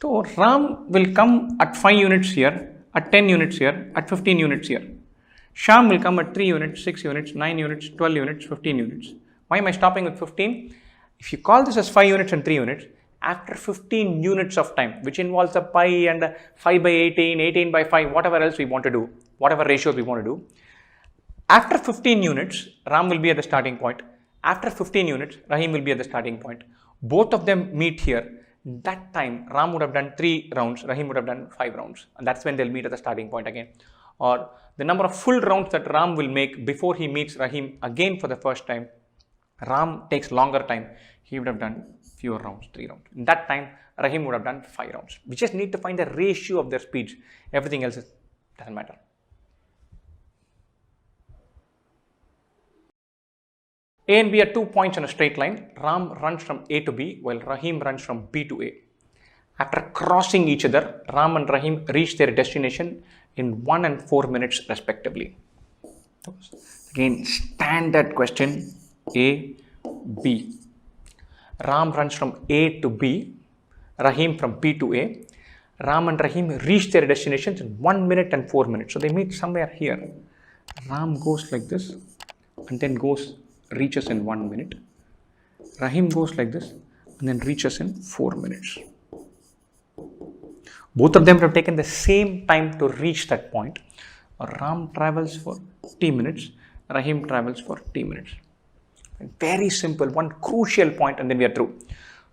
So, Ram will come at 5 units here, at 10 units here, at 15 units here. Shyam will come at 3 units, 6 units, 9 units, 12 units, 15 units. Why am I stopping with 15? If you call this as 5 units and 3 units, after 15 units of time, which involves a pi and a 5 by 18, 18 by 5, whatever else we want to do, whatever ratios we want to do, after 15 units, Ram will be at the starting point. After 15 units, Rahim will be at the starting point. Both of them meet here. That time, Ram would have done 3 rounds, Rahim would have done 5 rounds. And that's when they'll meet at the starting point again. Or the number of full rounds that Ram will make before he meets Rahim again for the first time. Ram takes longer time. He would have done fewer rounds, 3 rounds. In that time, Rahim would have done 5 rounds. We just need to find the ratio of their speeds. Everything else doesn't matter. A and B are 2 points on a straight line. Ram runs from A to B while Rahim runs from B to A. After crossing each other, Ram and Rahim reach their destination in 1 and 4 minutes respectively. Again, standard question A, B. Ram runs from A to B, Rahim from B to A. Ram and Rahim reach their destinations in 1 minute and 4 minutes. So they meet somewhere here. Ram goes like this and then reaches in 1 minute. Rahim goes like this and then reaches in 4 minutes. Both of them have taken the same time to reach that point. Ram travels for T minutes, Rahim travels for T minutes. Very simple, one crucial point and then we are through.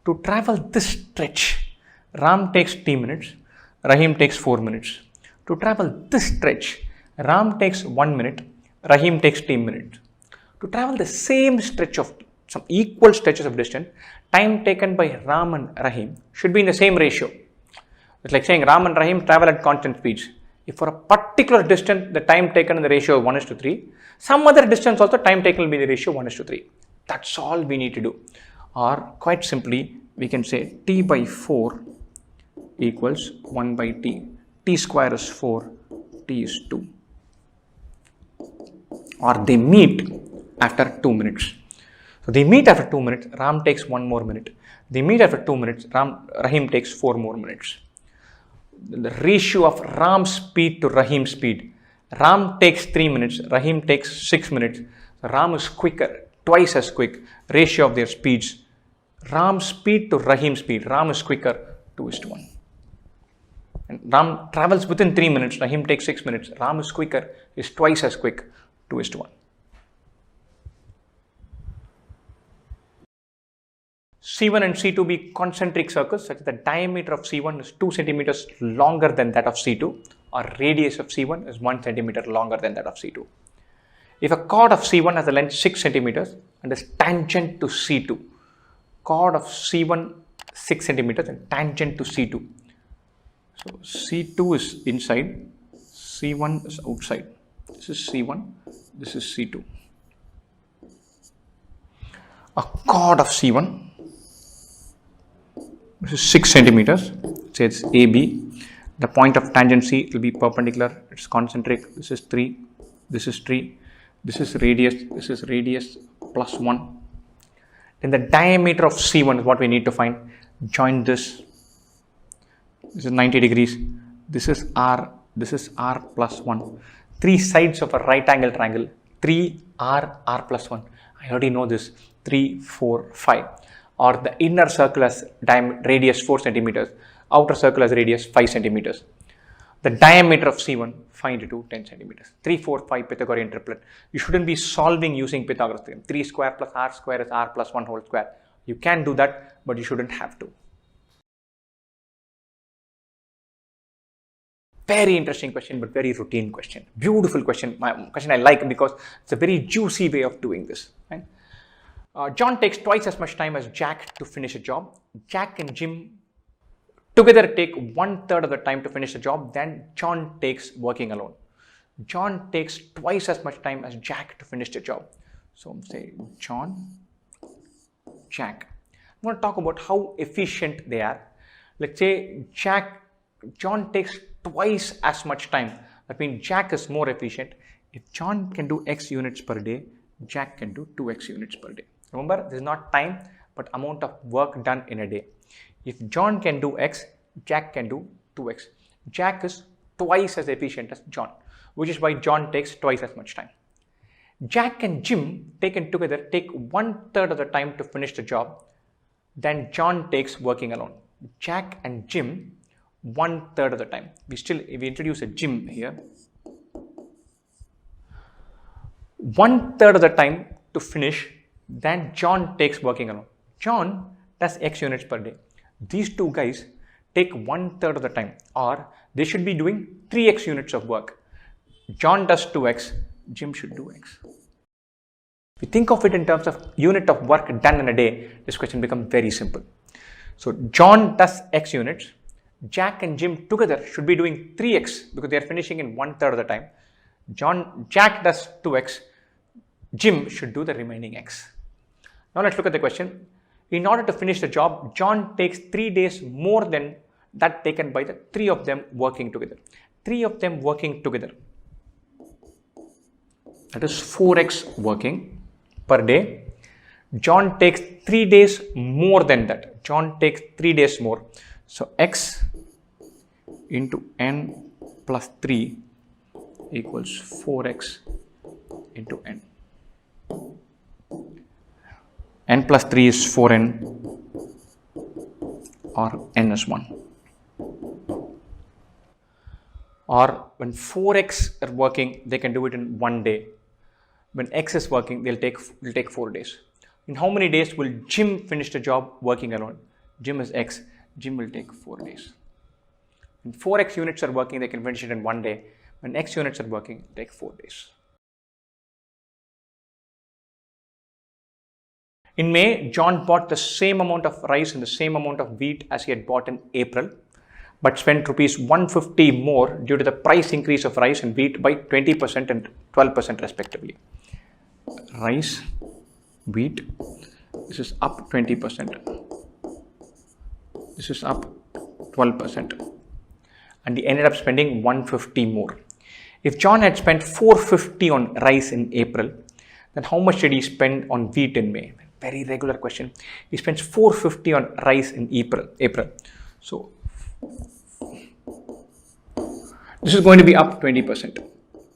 To travel this stretch, Ram takes T minutes, Rahim takes 4 minutes. To travel this stretch, Ram takes 1 minute, Rahim takes T minutes. To travel the same stretch of some equal stretches of distance, time taken by Ram and Rahim should be in the same ratio. It's like saying Ram and Rahim travel at constant speeds. If for a particular distance, the time taken in the ratio of 1:3, some other distance also time taken will be the ratio 1:3. That's all we need to do. Or quite simply, we can say T by 4 equals 1 by T. T square is 4, T is 2. Or they meet after 2 minutes. So they meet after 2 minutes, Ram takes 1 more minute. They meet after 2 minutes, Rahim takes 4 more minutes. The ratio of Ram's speed to Rahim's speed. Ram takes 3 minutes, Rahim takes 6 minutes. Ram is quicker, twice as quick. Ratio of their speeds. Ram's speed to Rahim's speed. Ram is quicker, 2:1. And Ram travels within 3 minutes, Rahim takes 6 minutes. Ram is quicker, is twice as quick, 2:1. C1 and C2 be concentric circles such that the diameter of C1 is 2 centimeters longer than that of C2, or radius of C1 is 1 centimeter longer than that of C2. If a chord of C1 has a length 6 centimeters and is tangent to C2, chord of C1 6 centimeters and tangent to C2. So C2 is inside, C1 is outside. This is C1, this is C2. a chord of C1. This is 6 centimeters. Say it's AB. The point of tangent C will be perpendicular. It's concentric. This is 3. This is 3. This is radius. This is radius plus 1. Then the diameter of C1 is what we need to find. Join this. This is 90 degrees. This is R. This is R plus 1. 3 sides of a right angle triangle. 3R, R plus 1. I already know this. 3, 4, 5. Or the inner circle has radius 4 centimeters. Outer circle has radius 5 centimeters. The diameter of C1, find it to 10 centimeters. 3, 4, 5 Pythagorean triplet. You shouldn't be solving using Pythagoras theorem. 3 square plus R square is R plus 1 whole square. You can do that, but you shouldn't have to. Very interesting question, but very routine question. Beautiful question. My question I like because it's a very juicy way of doing this. Right? John takes twice as much time as Jack to finish a job. Jack and Jim together take 1/3 of the time to finish the job than John takes working alone. John takes twice as much time as Jack to finish the job. So say John, Jack. I'm going to talk about how efficient they are. Let's say John takes twice as much time. That means Jack is more efficient. If John can do X units per day, Jack can do 2X units per day. Remember, this is not time, but amount of work done in a day. If John can do X, Jack can do 2X. Jack is twice as efficient as John, which is why John takes twice as much time. Jack and Jim taken together take 1/3 of the time to finish the job than John takes working alone. Jack and Jim 1/3 of the time. We introduce a Jim here. 1/3 of the time to finish than John takes working alone. John does X units per day. These two guys take 1/3 of the time, or they should be doing 3X units of work. John does 2X, Jim should do X. If you think of it in terms of unit of work done in a day, this question becomes very simple. So John does X units. Jack and Jim together should be doing 3X because they are finishing in 1/3 of the time. Jack does 2X. Jim should do the remaining X. Now let's look at the question. In order to finish the job, John takes 3 days more than that taken by the 3 of them working together. 3 of them working together. That is 4X working per day. John takes 3 days more than that. John takes 3 days more. So X into N plus 3 equals 4X into N. N plus 3 is 4N, or N is 1. Or when 4X are working, they can do it in 1 day. When X is working, they'll take 4 days. In how many days will Jim finish the job working alone? Jim is X. Jim will take 4 days. When 4X units are working, they can finish it in 1 day. When X units are working, take 4 days. In May, John bought the same amount of rice and the same amount of wheat as he had bought in April, but spent rupees 150 more due to the price increase of rice and wheat by 20% and 12% respectively. Rice, wheat, this is up 20%. This is up 12%. And he ended up spending 150 more. If John had spent 450 on rice in April, then how much did he spend on wheat in May? Very regular question. He spends 450 on rice in April. So this is going to be up 20%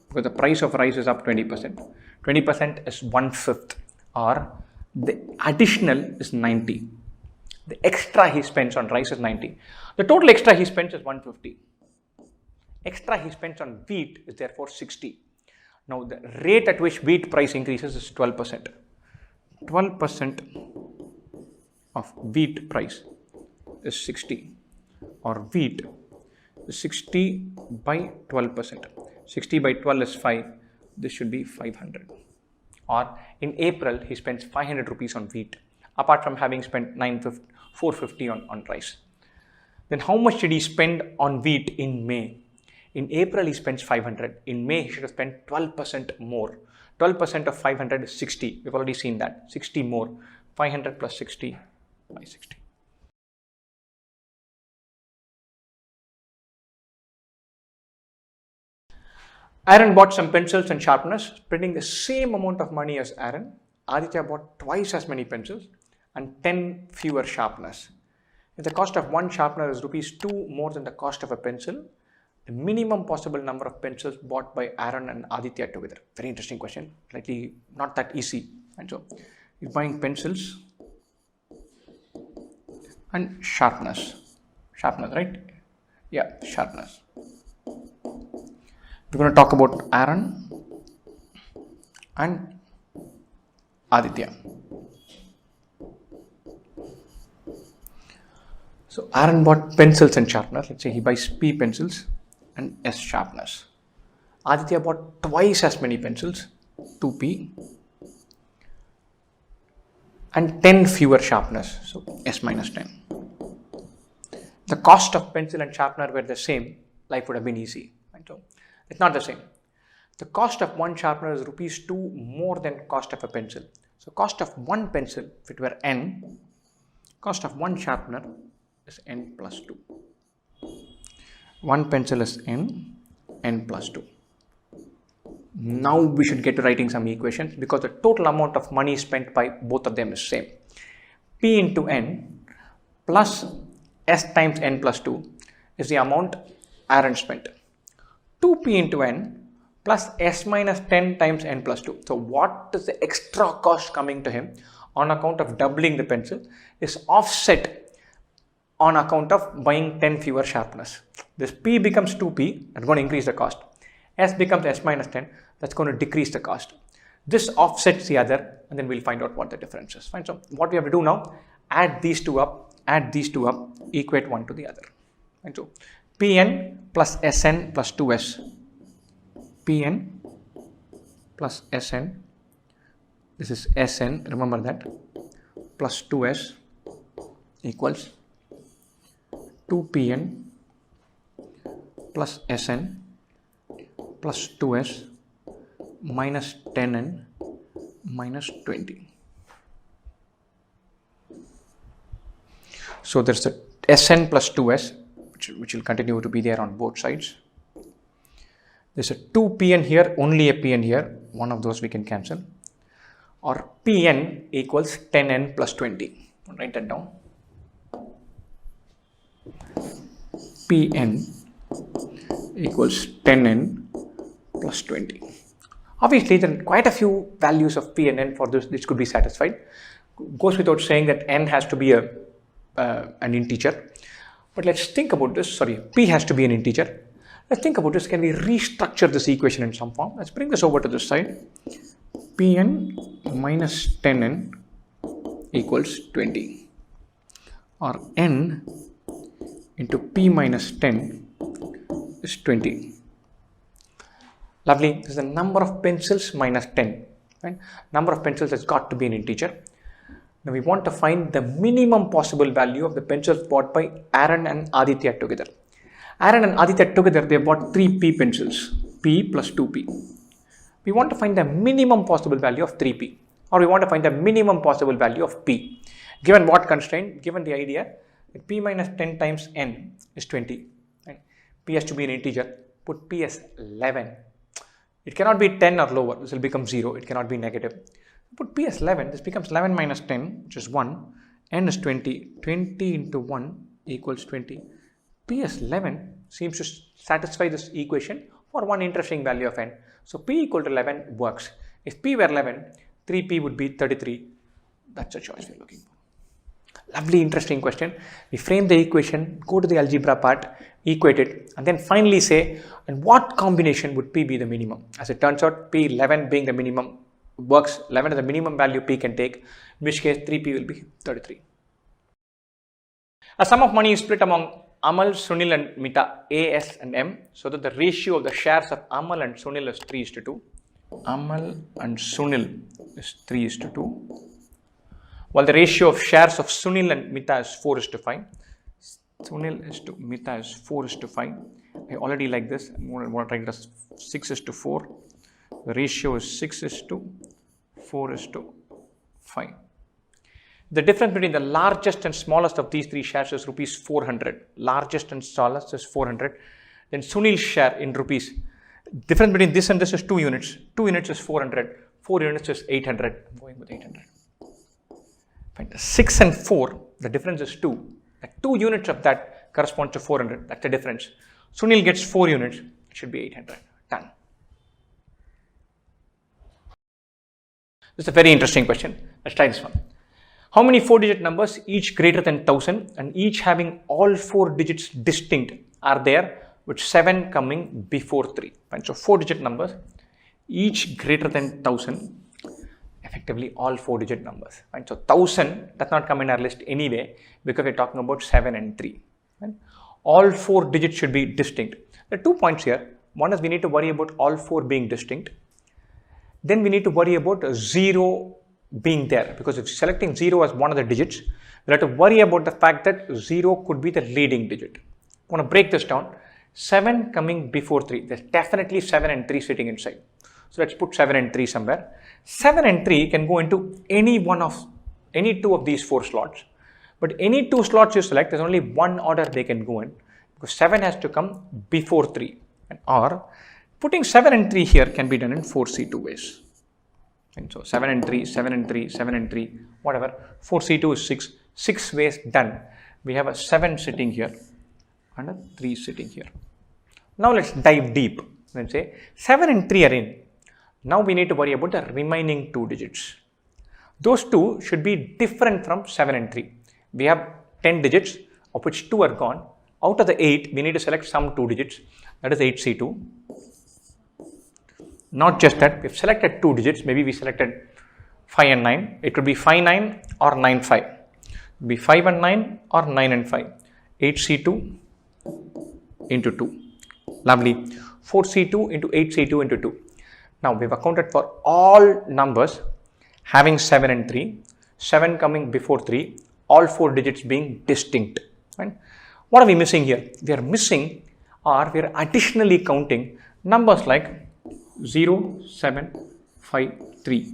because the price of rice is up 20%. 20% is 1/5, or the additional is 90. The extra he spends on rice is 90. The total extra he spends is 150. Extra he spends on wheat is therefore 60. Now the rate at which wheat price increases is 12%. 12% of wheat price is 60, or wheat is 60 by 12%. 60 by 12 is 5. This should be 500. Or in April, he spends 500 rupees on wheat, apart from having spent 450 on rice. Then how much did he spend on wheat in May? In April, he spends 500. In May, he should have spent 12% more. 12% of 500 is 60. We've already seen that. 60 more. 500 plus 60 by 60. Aaron bought some pencils and sharpeners, spending the same amount of money as Aaron. Aditya bought twice as many pencils and 10 fewer sharpeners. If the cost of one sharpener is rupees 2 more than the cost of a pencil, the minimum possible number of pencils bought by Aaron and Aditya together. Very interesting question, slightly not that easy. And so, you're buying pencils and sharpeners, right? Yeah, sharpeners. We're going to talk about Aaron and Aditya. So Aaron bought pencils and sharpeners. Let's say he buys P pencils and S sharpeners. Aditya bought twice as many pencils, 2P, and 10 fewer sharpeners, so S minus 10. The cost of pencil and sharpener were the same, life would have been easy. Right? So it's not the same. The cost of one sharpener is rupees 2 more than cost of a pencil. So cost of one pencil, if it were N, cost of one sharpener is N plus 2. One pencil is N plus 2. Now we should get to writing some equations because the total amount of money spent by both of them is same. P into N plus S times N plus 2 is the amount Aaron spent. 2P into N plus S minus 10 times N plus 2. So what is the extra cost coming to him on account of doubling the pencil is offset on account of buying 10 fewer sharpeners. This P becomes 2P, that's going to increase the cost. S becomes S minus 10, that's going to decrease the cost. This offsets the other, and then we'll find out what the difference is. Fine. So what we have to do now, add these two up, equate one to the other. Fine. So Pn plus Sn plus 2s, Pn plus Sn, this is Sn, remember that, plus 2s equals 2Pn plus Sn plus 2s minus 10n minus 20. So there's a Sn plus 2s which will continue to be there on both sides. There's a 2Pn here, only a Pn here, one of those we can cancel, or Pn equals 10n plus 20. Write that down. Pn equals 10n plus 20. Obviously, there are quite a few values of P and N for this could be satisfied. Goes without saying that N has to be an integer. But let's think about this. Sorry, P has to be an integer. Let's think about this. Can we restructure this equation in some form? Let's bring this over to this side. Pn minus 10n equals 20. Or N into P minus 10 is 20. Lovely. This is the number of pencils minus 10. Right? Number of pencils has got to be an integer. Now we want to find the minimum possible value of the pencils bought by Aaron and Aditya together. Aaron and Aditya together, they bought 3 P pencils, P plus 2P. We want to find the minimum possible value of 3P, or we want to find the minimum possible value of P. Given what constraint? Given the idea that P minus 10 times N is 20. Right? P has to be an integer. Put P as 11. It cannot be 10 or lower. This will become 0. It cannot be negative. Put P as 11. This becomes 11 minus 10, which is 1. N is 20. 20 into 1 equals 20. P as 11 seems to satisfy this equation for one interesting value of N. So P equal to 11 works. If P were 11, 3P would be 33. That's the choice we're looking for. Lovely, interesting question. We frame the equation, go to the algebra part, equate it, and then finally say, and what combination would P be the minimum? As it turns out, P 11 being the minimum works. 11 is the minimum value P can take, in which case 3P will be 33. A sum of money is split among Amal, Sunil and Mita, A, S and M, so that the ratio of the shares of Amal and Sunil is 3:2. Amal and Sunil is 3:2. While the ratio of shares of Sunil and Mita is 4:5. Sunil is to Mita is 4:5. I already like this. I'm going to write it as 6:4. The ratio is 6:4:5. The difference between the largest and smallest of these three shares is rupees 400. Largest and smallest is 400. Then Sunil's share in rupees. Difference between this and this is 2 units. 2 units is 400. 4 units is 800. I'm going with 800. Fine. 6 and 4, the difference is 2. The 2 units of that corresponds to 400. That's the difference. Sunil gets 4 units. It should be 800. Done. This is a very interesting question. Let's try this one. How many 4-digit numbers, each greater than 1000 and each having all 4 digits distinct, are there with 7 coming before 3? Fine. So 4-digit numbers, each greater than 1000, effectively all 4-digit numbers. Fine. So 1000 does not come in our list anyway because we're talking about 7 and 3. Fine. All 4 digits should be distinct. There are 2 points here. One is we need to worry about all 4 being distinct. Then we need to worry about 0 being there, because if selecting 0 as one of the digits, we have to worry about the fact that 0 could be the leading digit. I want to break this down. 7 coming before 3. There's definitely 7 and 3 sitting inside. So let's put 7 and 3 somewhere. 7 and 3 can go into any 2 of these 4 slots. But any 2 slots you select, there's only one order they can go in, because 7 has to come before 3. Or putting 7 and 3 here can be done in 4C2 ways. And so 7 and 3, 7 and 3, 7 and 3, whatever. 4C2 is 6. 6 ways done. We have a 7 sitting here and a 3 sitting here. Now let's dive deep. Let's say 7 and 3 are in. Now we need to worry about the remaining 2 digits. Those 2 should be different from 7 and 3. We have 10 digits, of which 2 are gone. Out of the 8, we need to select some 2 digits. That is 8C2. Not just that, we've selected 2 digits. Maybe we selected 5 and 9. It could be 5, 9 or 9, 5. It could be 5 and 9 or 9 and 5. 8C2 into 2. Lovely. 4C2 into 8C2 into 2. Now we've accounted for all numbers having 7 and 3. 7 coming before 3. All 4 digits being distinct. Right? What are we missing here? We are missing, or we are additionally counting numbers like 0, 7, 5, 3.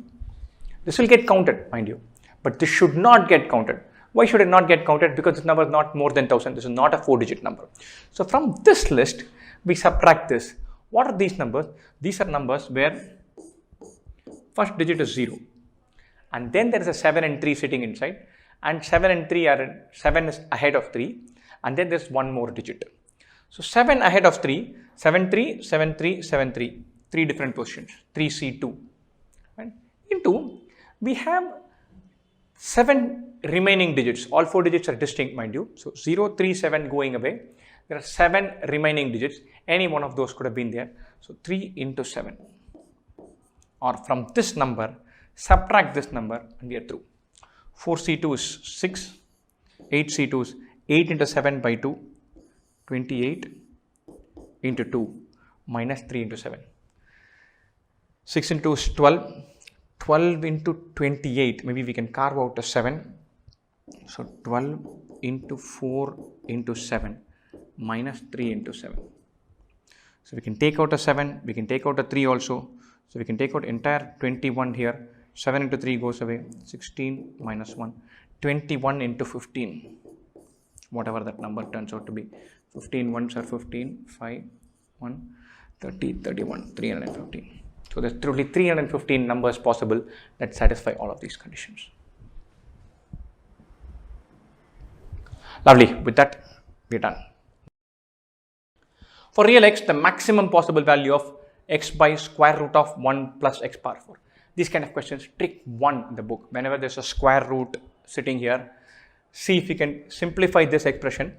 This will get counted, mind you, but this should not get counted. Why should it not get counted? Because this number is not more than 1000. This is not a 4-digit number. So from this list, we subtract this. What are these numbers? These are numbers where first digit is 0. And then there is a 7 and 3 sitting inside. And 7 and 3 are 7 is ahead of 3. And then there's one more digit. So 7 ahead of 3, 7, 3, 7, 3, 7, 3. 3 different positions, 3C2. Right? Into, we have 7 remaining digits. All 4 digits are distinct, mind you. So 0, 3, 7 going away. There are 7 remaining digits. Any one of those could have been there. So 3 into 7. Or from this number, subtract this number and we are through. 4C2 is 6. 8C2 is 8 into 7 by 2. 28 into 2 minus 3 into 7. 6 into 2 is 12. 12 into 28. Maybe we can carve out a 7. So 12 into 4 into 7 minus 3 into 7. So we can take out a 7. We can take out a 3 also. So we can take out entire 21 here. 7 into 3 goes away. 16 minus 1. 21 into 15. Whatever that number turns out to be. 15 ones are 15. 5, 1, 30, 31, 315. So there's truly 315 numbers possible that satisfy all of these conditions. Lovely. With that, we're done. For real x, the maximum possible value of x by square root of 1 plus x power 4. These kind of questions, trick 1 in the book. Whenever there's a square root sitting here, see if you can simplify this expression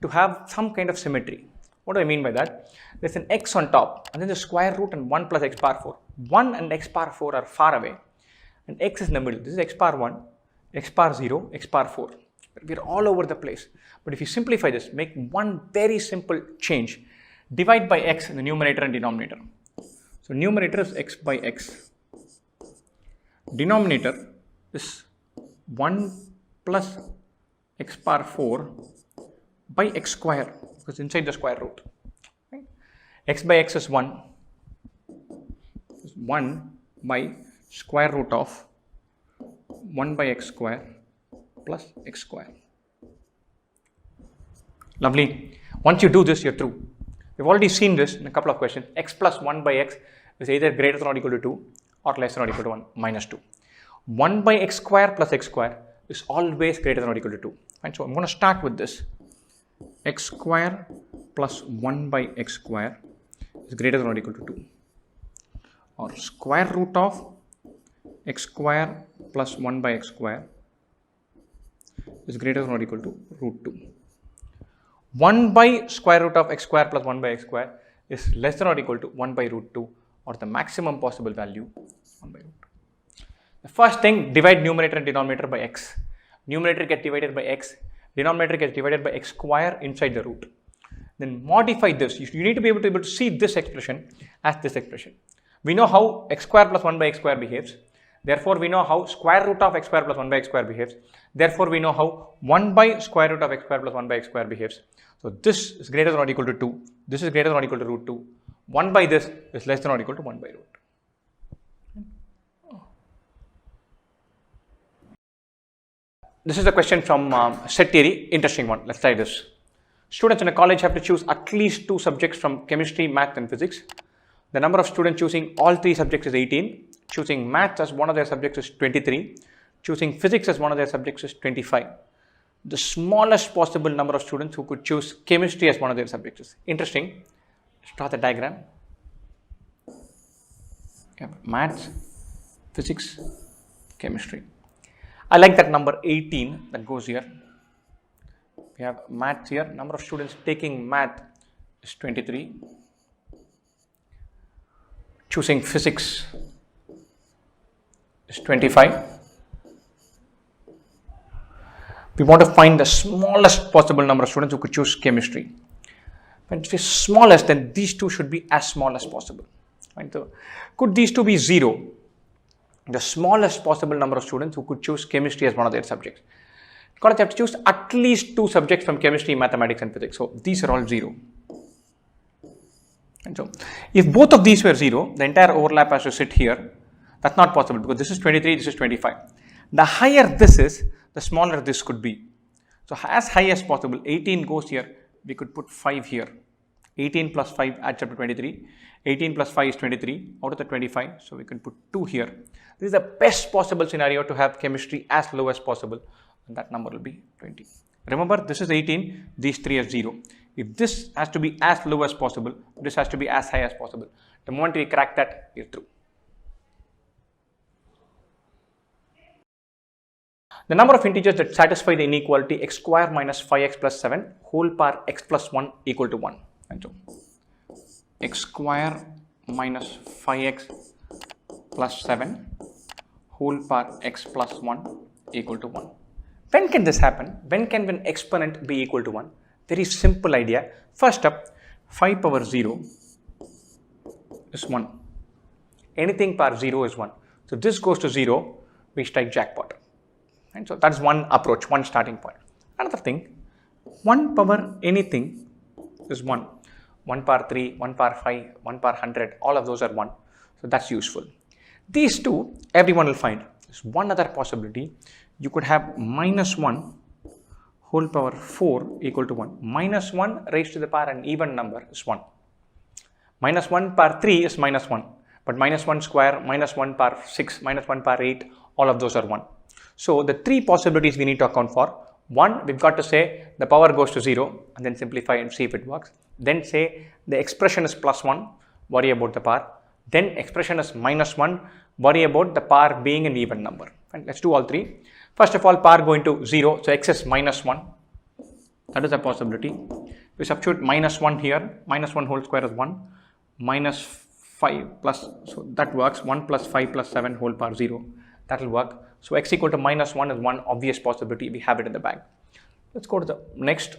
to have some kind of symmetry. What do I mean by that? There's an x on top and then the square root and 1 plus x power 4. 1 and x power 4 are far away and x is in the middle. This is x power 1, x power 0, x power 4. We're all over the place. But if you simplify this, make one very simple change. Divide by x in the numerator and denominator. So numerator is x by x. Denominator is 1 plus x power 4 by x square, because inside the square root. Right? X by x is 1. Is 1 by square root of 1 by x square plus x square. Lovely. Once you do this, you're through. We've already seen this in a couple of questions. X plus 1 by x is either greater than or equal to 2 or less than or equal to 1 minus 2. 1 by x square plus x square is always greater than or equal to 2. Right? So I'm going to start with this. X square plus 1 by x square is greater than or equal to 2. Or square root of x square plus 1 by x square is greater than or equal to root 2. 1 by square root of x square plus 1 by x square is less than or equal to 1 by root 2, or the maximum possible value 1 by root 2. The first thing, divide numerator and denominator by x. Numerator gets divided by x, denominator gets divided by x square inside the root. Then modify this. You need to be able to see this expression as this expression. We know how x square plus 1 by x square behaves. Therefore, we know how square root of x square plus 1 by x square behaves. Therefore, we know how 1 by square root of x square plus 1 by x square behaves. So, this is greater than or equal to 2. This is greater than or equal to root 2. 1 by this is less than or equal to 1 by root. This is a question from set theory. Interesting one. Let's try this. Students in a college have to choose at least 2 subjects from chemistry, math and physics. The number of students choosing all 3 subjects is 18. Choosing maths as one of their subjects is 23. Choosing physics as one of their subjects is 25. The smallest possible number of students who could choose chemistry as one of their subjects is. Interesting. Let's draw the diagram. Maths, physics, chemistry. I like that number 18 that goes here. We have maths here. Number of students taking math is 23. Choosing physics is 25. We want to find the smallest possible number of students who could choose chemistry. When it is smallest, then these 2 should be as small as possible. Right? So, could these 2 be 0? The smallest possible number of students who could choose chemistry as one of their subjects. College have to choose at least 2 subjects from chemistry, mathematics and physics. So, these are all 0. And so, if both of these were 0, the entire overlap has to sit here. That's not possible because this is 23, this is 25. The higher this is, the smaller this could be. So, as high as possible, 18 goes here, we could put 5 here. 18 plus 5 adds up to 23. 18 plus 5 is 23 out of the 25. So, we can put 2 here. This is the best possible scenario to have chemistry as low as possible. And that number will be 20. Remember, this is 18, these 3 are 0. If this has to be as low as possible, this has to be as high as possible. The moment we crack that, we're through. The number of integers that satisfy the inequality x square minus 5x plus 7 whole power x plus 1 equal to 1. And so, x square minus 5x plus 7 whole power x plus 1 equal to 1. When can this happen? When can an exponent be equal to 1? Very simple idea. First up, 5 power 0 is 1. Anything power 0 is 1. So, this goes to 0, we strike jackpot. And so, that's one approach, one starting point. Another thing, 1 power anything is 1. 1 power 3, 1 power 5, 1 power 100, all of those are 1. So, that's useful. These 2, everyone will find. There's one other possibility. You could have minus 1 whole power 4 equal to 1. Minus 1 raised to the power an even number is 1. Minus 1 power 3 is minus 1. But minus 1 square, minus 1 power 6, minus 1 power 8, all of those are 1. So, the 3 possibilities we need to account for. 1, we've got to say the power goes to 0 and then simplify and see if it works. Then say the expression is plus 1, worry about the power. Then expression is minus 1, worry about the power being an even number. And let's do all 3. First of all, power going to 0, so x is minus 1. That is a possibility. We substitute minus 1 here, minus 1 whole square is 1, minus 5 plus, so that works, 1 plus 5 plus 7 whole power 0. That will work. So, x equal to minus 1 is one obvious possibility. We have it in the bag. Let's go to the next.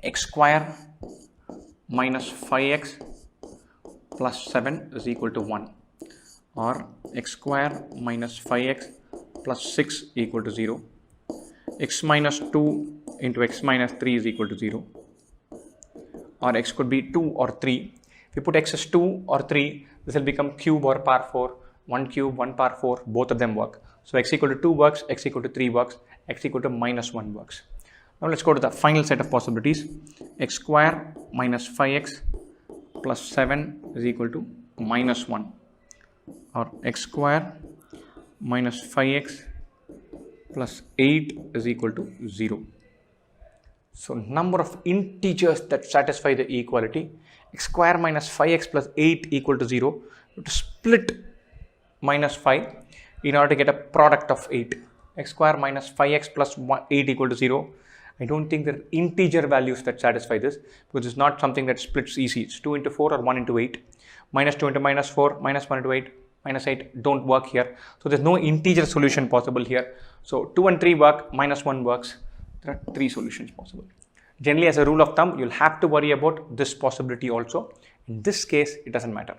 X square minus 5x plus 7 is equal to 1. Or x square minus 5x plus 6 equal to 0. X minus 2 into x minus 3 is equal to 0. Or x could be 2 or 3. If you put x as 2 or 3, this will become cube or power 4. 1 cube, 1 power 4, both of them work. So, x equal to 2 works, x equal to 3 works, x equal to minus 1 works. Now let's go to the final set of possibilities. X square minus 5x plus 7 is equal to minus 1, or x square minus 5x plus 8 is equal to 0. So number of integers that satisfy the equality, x square minus 5x plus 8 equal to 0, you have to split minus 5 in order to get a product of 8. X square minus 5x plus 8 equal to 0. I don't think there are integer values that satisfy this, because it's not something that splits easy. It's 2 into 4 or 1 into 8. Minus 2 into minus 4, minus 1 into 8, minus 8 don't work here. So there's no integer solution possible here. So 2 and 3 work, minus 1 works. There are 3 solutions possible. Generally, as a rule of thumb, you'll have to worry about this possibility also. In this case, it doesn't matter.